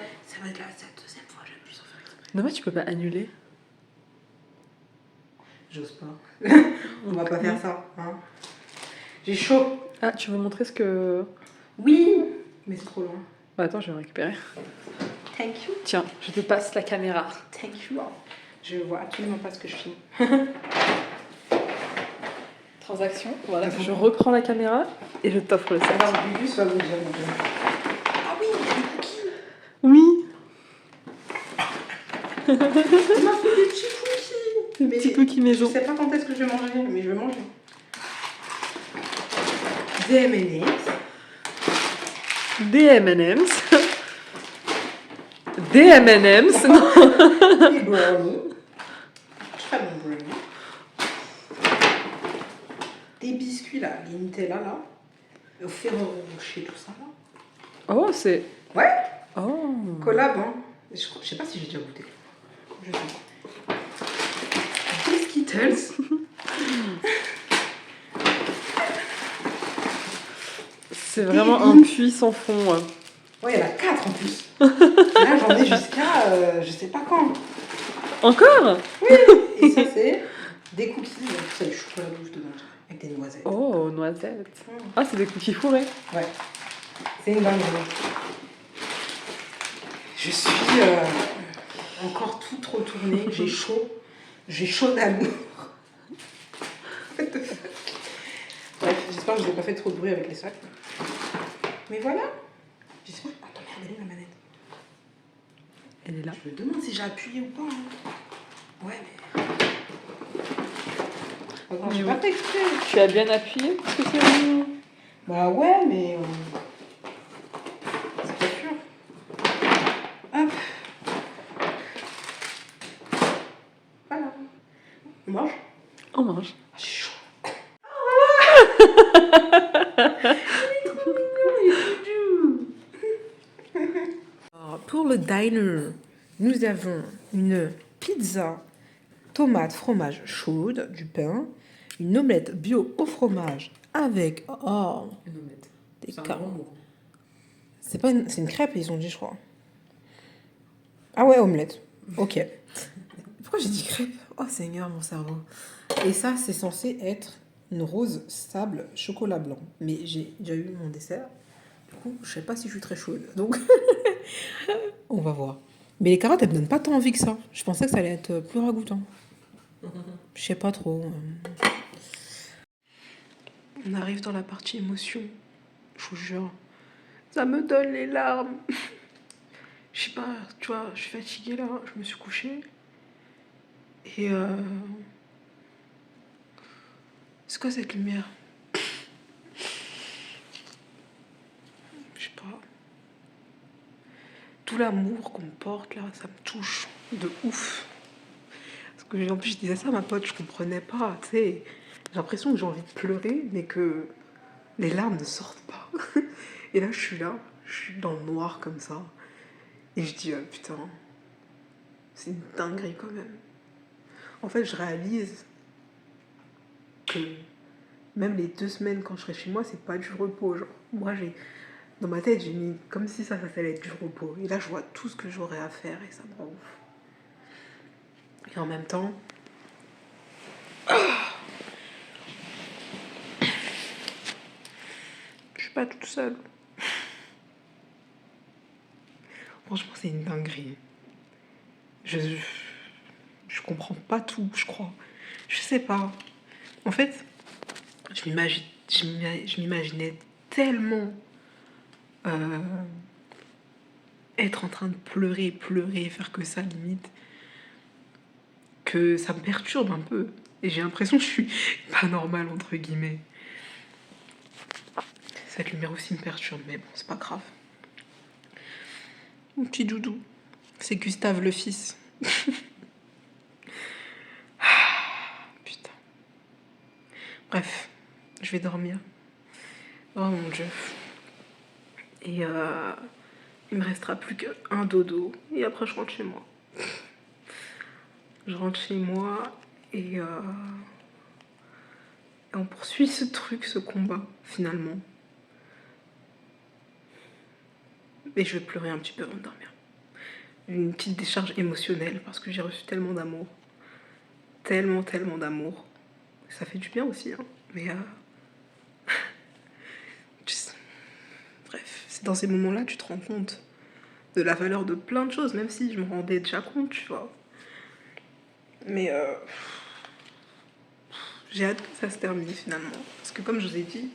va être la 2e fois que j'appuie sans faire exprès. Non, mais tu peux pas annuler. J'ose pas. On va pas faire ça. Hein. J'ai chaud. Ah, tu veux montrer ce que... Oui, mais c'est trop loin. Bah, attends, je vais récupérer. Thank you. Tiens, je te passe la caméra. Thank you. Je vois absolument pas ce que je filme. Transaction. Voilà, je reprends la caméra et je t'offre le sac. Alors, Gugus va vous dire. Ah oui, des cookies. Oui. Il m'a fait des petits cookies. Des petits cookies maison. Je sais pas quand est-ce que je vais manger, mais je vais manger. Des M&M's. Des M&M's. Des M&M's. Des brownies. Très bon brownie. biscuits là, les Nutella là, au Ferrero Rocher, tout ça là. Oh, c'est... Ouais, Oh. collab, hein. Je sais pas si j'ai déjà goûté. Je sais pas. Des Skittles. C'est vraiment un puits sans fond. Ouais. Ouais, il y en a 4 en plus. Là, j'en ai jusqu'à je sais pas quand. Encore? Et ça, c'est des cookies. Ça, du chocolat rouge dedans, avec des noisettes. Oh, noisettes. Mmh. Ah, c'est des cookies fourrés. Ouais, c'est une dinguerie. Je suis encore toute retournée. J'ai chaud. J'ai chaud d'amour. What the fuck. Bref, j'espère que je n'ai pas fait trop de bruit avec les sacs. Mais voilà. J'espère. Attends, merde, elle est où la manette? Elle est là. Je me demande si j'ai appuyé ou pas. Hein. Ouais, mais. Attends, j'ai pas fait exprès. Tu as bien appuyé parce que c'est mignon. Bah ouais, mais. C'est pas sûr. Hop. Voilà. On mange? On mange. Ah, j'ai chaud. Il est trop mignon, il est tout doux. Alors, pour le diner, nous avons une pizza, tomate, fromage chaude, du pain, une omelette bio au fromage avec Une omelette. des C'est un carottes. grand mot. C'est une crêpe, ils ont dit, je crois. Ah ouais, omelette. Ok. Pourquoi j'ai dit crêpe? Oh Seigneur, mon cerveau. Et ça, c'est censé être une rose sable chocolat blanc. Mais j'ai déjà eu mon dessert. Du coup, je sais pas si je suis très chaude. Donc, on va voir. Mais les carottes, elles me donnent pas tant envie que ça. Je pensais que ça allait être plus ragoûtant. Je sais pas trop. On arrive dans la partie émotion. Je vous jure. Ça me donne les larmes. Je sais pas, tu vois, je suis fatiguée là. Je me suis couchée. Et c'est quoi cette lumière? Je sais pas. Tout l'amour qu'on me porte là, ça me touche de ouf. Parce que en plus je disais ça à ma pote, je comprenais pas, tu sais. J'ai l'impression que j'ai envie de pleurer, mais que les larmes ne sortent pas. Et là je suis dans le noir comme ça. Et je dis, putain, c'est une dinguerie quand même. En fait, je réalise que même les 2 semaines quand je serai chez moi, c'est pas du repos. Genre, moi, dans ma tête, j'ai mis comme si ça allait être du repos. Et là, je vois tout ce que j'aurais à faire et ça me rend ouf. Et en même temps, je suis pas toute seule. Franchement, c'est une dinguerie. Je comprends pas tout, je crois. Je sais pas. En fait, je m'imaginais tellement être en train de pleurer, faire que ça limite, que ça me perturbe un peu. Et j'ai l'impression que je suis pas normale, entre guillemets. Cette lumière aussi me perturbe, mais bon, c'est pas grave. Mon petit doudou, c'est Gustave le fils. Putain. Bref, je vais dormir. Oh mon Dieu. Et il me restera plus qu'un dodo. Et après, je rentre chez moi. Je rentre chez moi et on poursuit ce truc, ce combat, finalement. Et je vais pleurer un petit peu avant de dormir. Une petite décharge émotionnelle parce que j'ai reçu tellement d'amour. Tellement d'amour. Ça fait du bien aussi, hein. Mais bref, c'est dans ces moments-là que tu te rends compte de la valeur de plein de choses, même si je me rendais déjà compte, tu vois. Mais j'ai hâte que ça se termine finalement. Parce que comme je vous ai dit,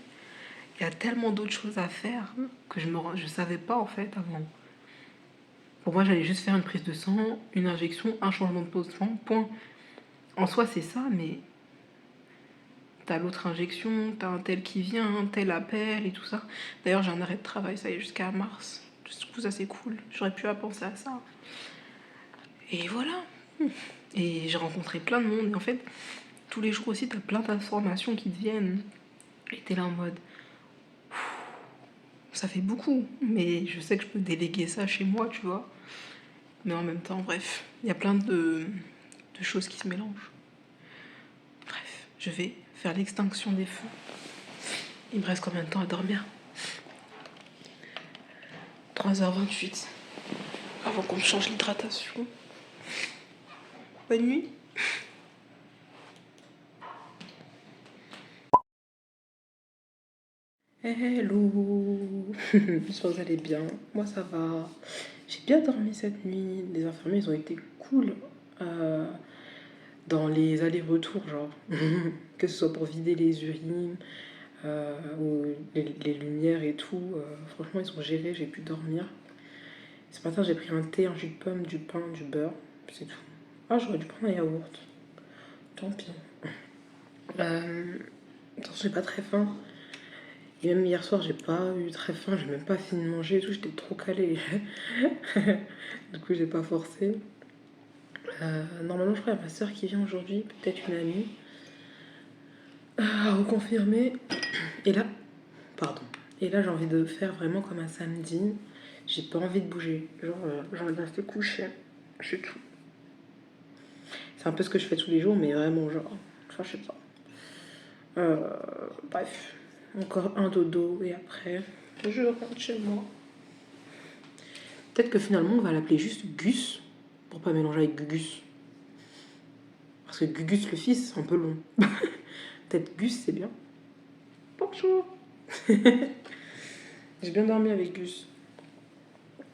il y a tellement d'autres choses à faire que je savais pas en fait avant. Pour moi, j'allais juste faire une prise de sang, une injection, un changement de pansement, point. En soi, c'est ça, mais t'as l'autre injection, t'as un tel qui vient, un tel appel et tout ça. D'ailleurs, j'ai un arrêt de travail, ça y est, jusqu'à mars. Je trouve ça c'est cool. J'aurais pu penser à ça. Et voilà. Et j'ai rencontré plein de monde. Et en fait, tous les jours aussi, t'as plein d'informations qui te viennent. J'étais là en mode, ça fait beaucoup, mais je sais que je peux déléguer ça chez moi, tu vois. Mais en même temps, bref, il y a plein de choses qui se mélangent. Bref, je vais faire l'extinction des feux. Il me reste combien de temps à dormir? 3h28. Avant qu'on me change l'hydratation. Bonne nuit. Hello. J'espère que vous allez bien. Moi ça va. J'ai bien dormi cette nuit. Les infirmiers ils ont été cool dans les allers-retours, genre. Que ce soit pour vider les urines ou les lumières et tout. Franchement ils ont géré, j'ai pu dormir. Ce matin j'ai pris un thé, un jus de pomme, du pain, du beurre. C'est tout. Ah j'aurais dû prendre un yaourt. Tant pis. Attention, j'ai pas très faim. Et même hier soir, j'ai pas eu très faim, j'ai même pas fini de manger et tout, j'étais trop calée. Du coup, j'ai pas forcé. Normalement, je crois qu'il y a ma soeur qui vient aujourd'hui, peut-être une amie, à reconfirmer. Et là, pardon. Et là, j'ai envie de faire vraiment comme un samedi. J'ai pas envie de bouger. Genre, j'ai envie de rester couchée. C'est tout. C'est un peu ce que je fais tous les jours, mais vraiment, genre, enfin, je sais pas. Bref, encore un dodo et après, je rentre chez moi. Peut-être que finalement, on va l'appeler juste Gus, pour pas mélanger avec Gugus. Parce que Gugus le fils, c'est un peu long. Peut-être Gus, c'est bien. Bonjour. J'ai bien dormi avec Gus.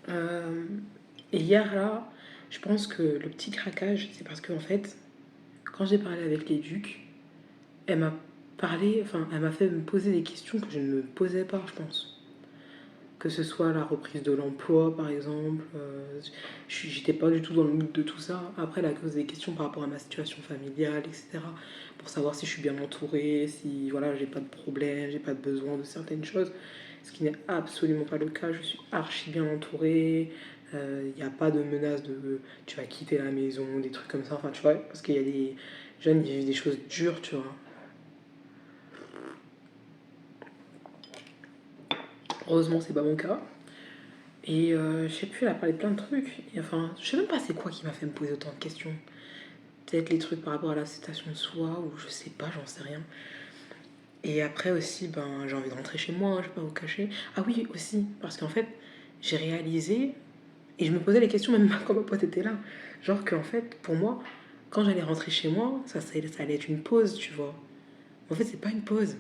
Et hier, là, je pense que le petit craquage, c'est parce qu'en fait, quand j'ai parlé avec les ducs, elle m'a elle m'a fait me poser des questions que je ne me posais pas, je pense. Que ce soit la reprise de l'emploi, par exemple. J'étais pas du tout dans le mood de tout ça. Après, elle a posé des questions par rapport à ma situation familiale, etc. Pour savoir si je suis bien entourée, si voilà, j'ai pas de problème, j'ai pas de besoin de certaines choses. Ce qui n'est absolument pas le cas. Je suis archi bien entourée. Il n'y a pas de menace de tu vas quitter la maison, des trucs comme ça. Enfin, tu vois, parce qu'il y a des jeunes qui vivent des choses dures, tu vois. Heureusement, c'est pas mon cas. Et je sais plus, elle a parlé de plein de trucs. Et enfin, je sais même pas c'est quoi qui m'a fait me poser autant de questions. Peut-être les trucs par rapport à l'acceptation de soi, ou je sais pas, j'en sais rien. Et après aussi, ben, j'ai envie de rentrer chez moi, hein, je vais pas vous cacher. Ah oui, aussi, parce qu'en fait, j'ai réalisé, et je me posais les questions même quand ma pote était là. Genre qu'en fait, pour moi, quand j'allais rentrer chez moi, ça allait être une pause, tu vois. En fait, c'est pas une pause.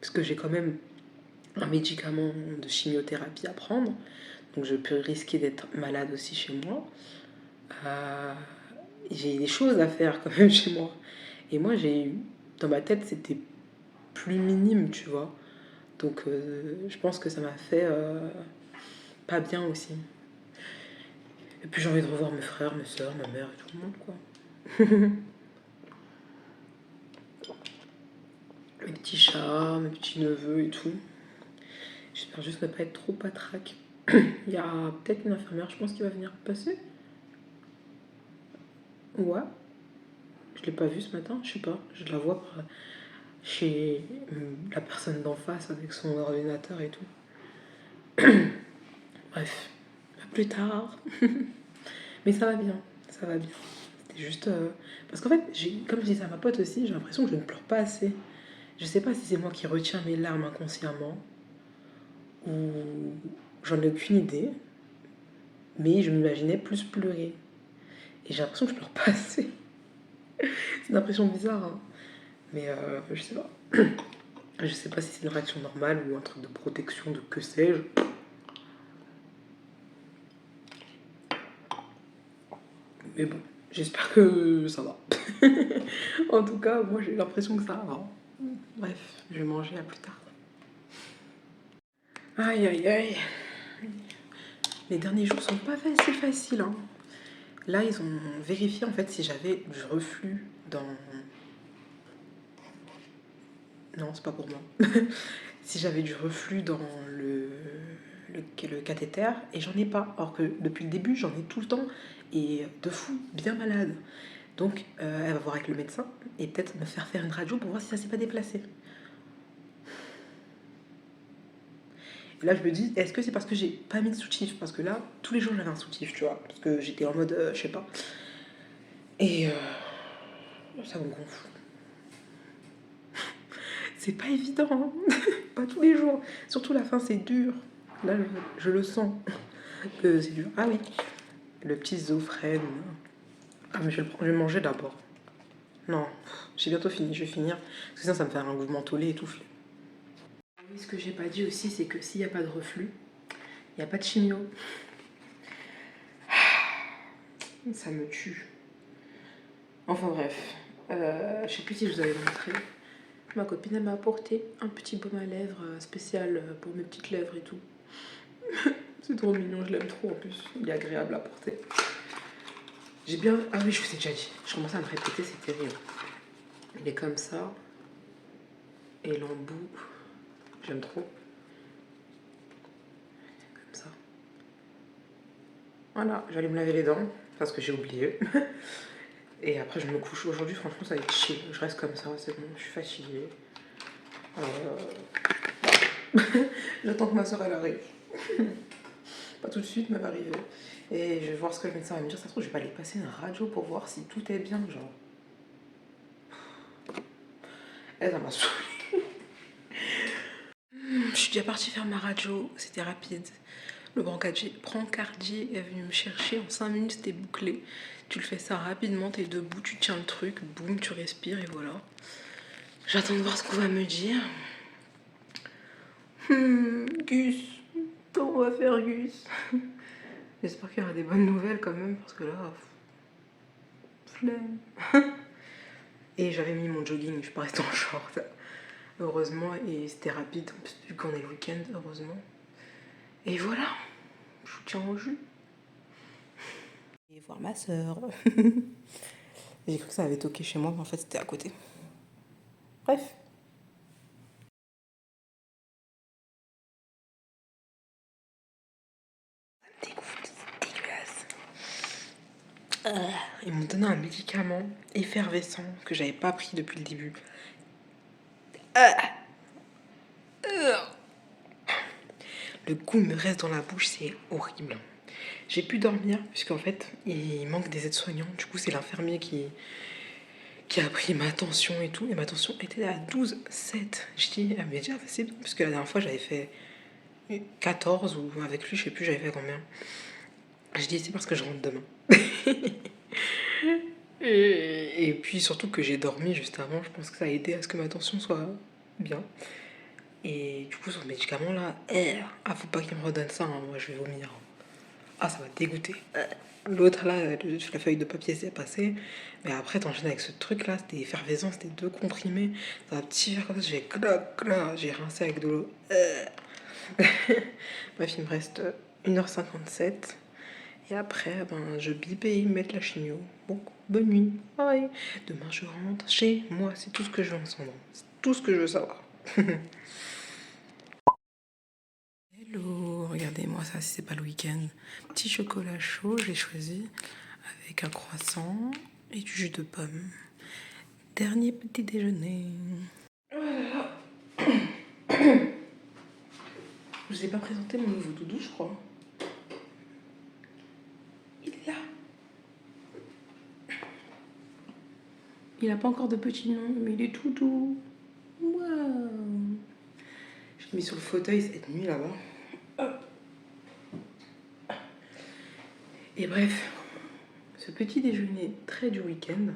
Parce que j'ai quand même un médicament de chimiothérapie à prendre. Donc je peux risquer d'être malade aussi chez moi. Euh, j'ai des choses à faire quand même chez moi. Et moi, dans ma tête, c'était plus minime, tu vois. Donc je pense que ça m'a fait pas bien aussi. Et puis j'ai envie de revoir mes frères, mes soeurs, ma mère et tout le monde, quoi. Mes petits chats, mes petits neveux et tout. J'espère juste ne pas être trop patraque. Il y a peut-être une infirmière, je pense, qui va venir passer. Ouais. Je l'ai pas vue ce matin, je sais pas. Je la vois chez la personne d'en face avec son ordinateur et tout. Bref, à plus tard. Mais ça va bien, ça va bien. C'était juste. Parce qu'en fait, comme je disais à ma pote aussi, j'ai l'impression que je ne pleure pas assez. Je sais pas si c'est moi qui retiens mes larmes inconsciemment ou j'en ai aucune idée, mais je m'imaginais plus pleurer. Et j'ai l'impression que je pleure pas assez. C'est une impression bizarre, hein. Mais je sais pas. Je sais pas si c'est une réaction normale ou un truc de protection, de que sais-je. Mais bon, j'espère que ça va. En tout cas, moi j'ai l'impression que ça va. Bref, je vais manger à plus tard. Aïe aïe aïe. Les derniers jours sont pas faciles, hein. Là, ils ont vérifié en fait si j'avais du reflux dans. Non, c'est pas pour moi. Si j'avais du reflux dans le cathéter et j'en ai pas. Alors que depuis le début, j'en ai tout le temps et de fou, bien malade. Donc, elle va voir avec le médecin et peut-être me faire une radio pour voir si ça s'est pas déplacé. Et là, je me dis, est-ce que c'est parce que j'ai pas mis de soutif? Parce que là, tous les jours, j'avais un soutif, tu vois. Parce que j'étais en mode, je sais pas. Et ça me gonfle. C'est pas évident, hein. Pas tous les jours. Surtout la fin, c'est dur. Là, je le sens que c'est dur. Ah oui, le petit Zofren. Ah, mais je vais le prendre, je vais le manger d'abord. Non, j'ai bientôt fini, je vais finir. Parce que sinon, ça me fait un goût mentholé et tout. Oui, ce que j'ai pas dit aussi, c'est que s'il n'y a pas de reflux, il n'y a pas de chimio. Ça me tue. Enfin bref, je sais plus si je vous avais montré. Ma copine, elle m'a apporté un petit baume à lèvres spécial pour mes petites lèvres et tout. C'est trop mignon, je l'aime trop en plus. Il est agréable à porter. J'ai bien... Ah oui, je vous ai déjà dit. Je commençais à me répéter, c'est terrible. Il est comme ça. Et l'embout, j'aime trop. Comme ça. Voilà, j'allais me laver les dents parce que j'ai oublié. Et après, je me couche. Aujourd'hui, franchement, ça va être chill. Je reste comme ça, c'est bon, je suis fatiguée. J'attends que ma soeur elle arrive. Pas tout de suite, mais elle va arriver. Et je vais voir ce que le médecin va me dire. Ça se trouve, je vais pas aller passer une radio pour voir si tout est bien, genre. Elle, ça m'a saoulée. Je suis déjà partie faire ma radio. C'était rapide. Le brancardier est venu me chercher. En 5 minutes, c'était bouclé. Tu le fais ça rapidement, t'es debout, tu tiens le truc, boum, tu respires et voilà. J'attends de voir ce qu'on va me dire. Gus, comment on va faire, Gus? J'espère qu'il y aura des bonnes nouvelles quand même, parce que là, flemme. Et j'avais mis mon jogging, je suis pas restée en short. Heureusement, et c'était rapide, vu qu'on est le week-end, heureusement. Et voilà, je vous tiens au jus. Et voir ma soeur. J'ai cru que ça avait toqué chez moi, mais en fait c'était à côté. Bref. Ça me dégoûte, c'est dégueulasse. Ils m'ont donné un médicament effervescent que j'avais pas pris depuis le début. Le goût me reste dans la bouche, c'est horrible. J'ai pu dormir, puisqu'en fait, il manque des aides-soignants. Du coup, c'est l'infirmier qui a pris ma tension et tout. Et ma tension était à 12,7. Je dis, ah, mais déjà, c'est bon, parce que la dernière fois, j'avais fait 14, ou avec lui, je sais plus, j'avais fait combien. Je dis, c'est parce que je rentre demain. et puis, surtout que j'ai dormi juste avant, je pense que ça a aidé à ce que ma tension soit bien. Et du coup, ce médicament là, faut pas qu'il me redonne ça, hein, moi je vais vomir. Ah, ça va dégoûter. L'autre là, la feuille de papier c'est passé. Mais après, t'enchaînes avec ce truc là, c'était effervescent, c'était 2 comprimés. Ça un petit verre comme ça, j'ai rincé avec de l'eau. Bref, il me reste 1h57. Et après, ben, je bip et ils mettent la chimio. Bon, bonne nuit. Bye. Demain, je rentre chez moi. C'est tout ce que je veux entendre. C'est tout ce que je veux savoir. Hello, regardez-moi ça, si c'est pas le week-end. Petit chocolat chaud, j'ai choisi avec un croissant et du jus de pomme. Dernier petit déjeuner. Oh là là. Je vous ai pas présenté mon nouveau doudou, je crois. Il est là. Il a pas encore de petit nom, mais il est tout doux. Waouh. Je l'ai mis sur le fauteuil cette nuit là-bas. Et bref, ce petit déjeuner très du week-end.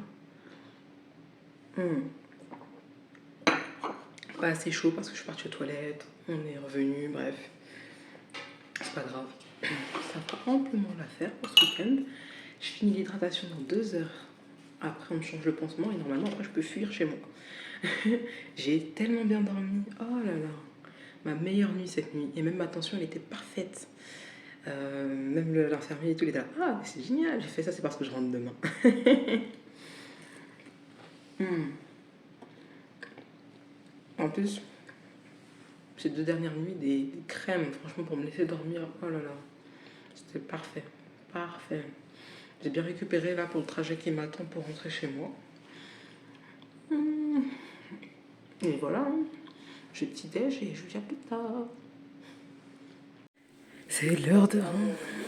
Pas assez chaud parce que je suis partie aux toilettes. On est revenu, bref. C'est pas grave. Ça fera amplement l'affaire pour ce week-end. Je finis l'hydratation dans 2 heures. Après, on me change le pansement et normalement, après, je peux fuir chez moi. J'ai tellement bien dormi. Oh là là. Ma meilleure nuit cette nuit. Et même ma tension, elle était parfaite. Même l'infirmier et tout, il était là. Ah, c'est génial. J'ai fait ça, c'est parce que je rentre demain. En plus, ces 2 dernières nuits, des crèmes, franchement, pour me laisser dormir. Oh là là. C'était parfait. Parfait. J'ai bien récupéré là pour le trajet qui m'attend pour rentrer chez moi. Et voilà. J'ai petit déj et je vous dis à plus tard. C'est l'heure de rentrer.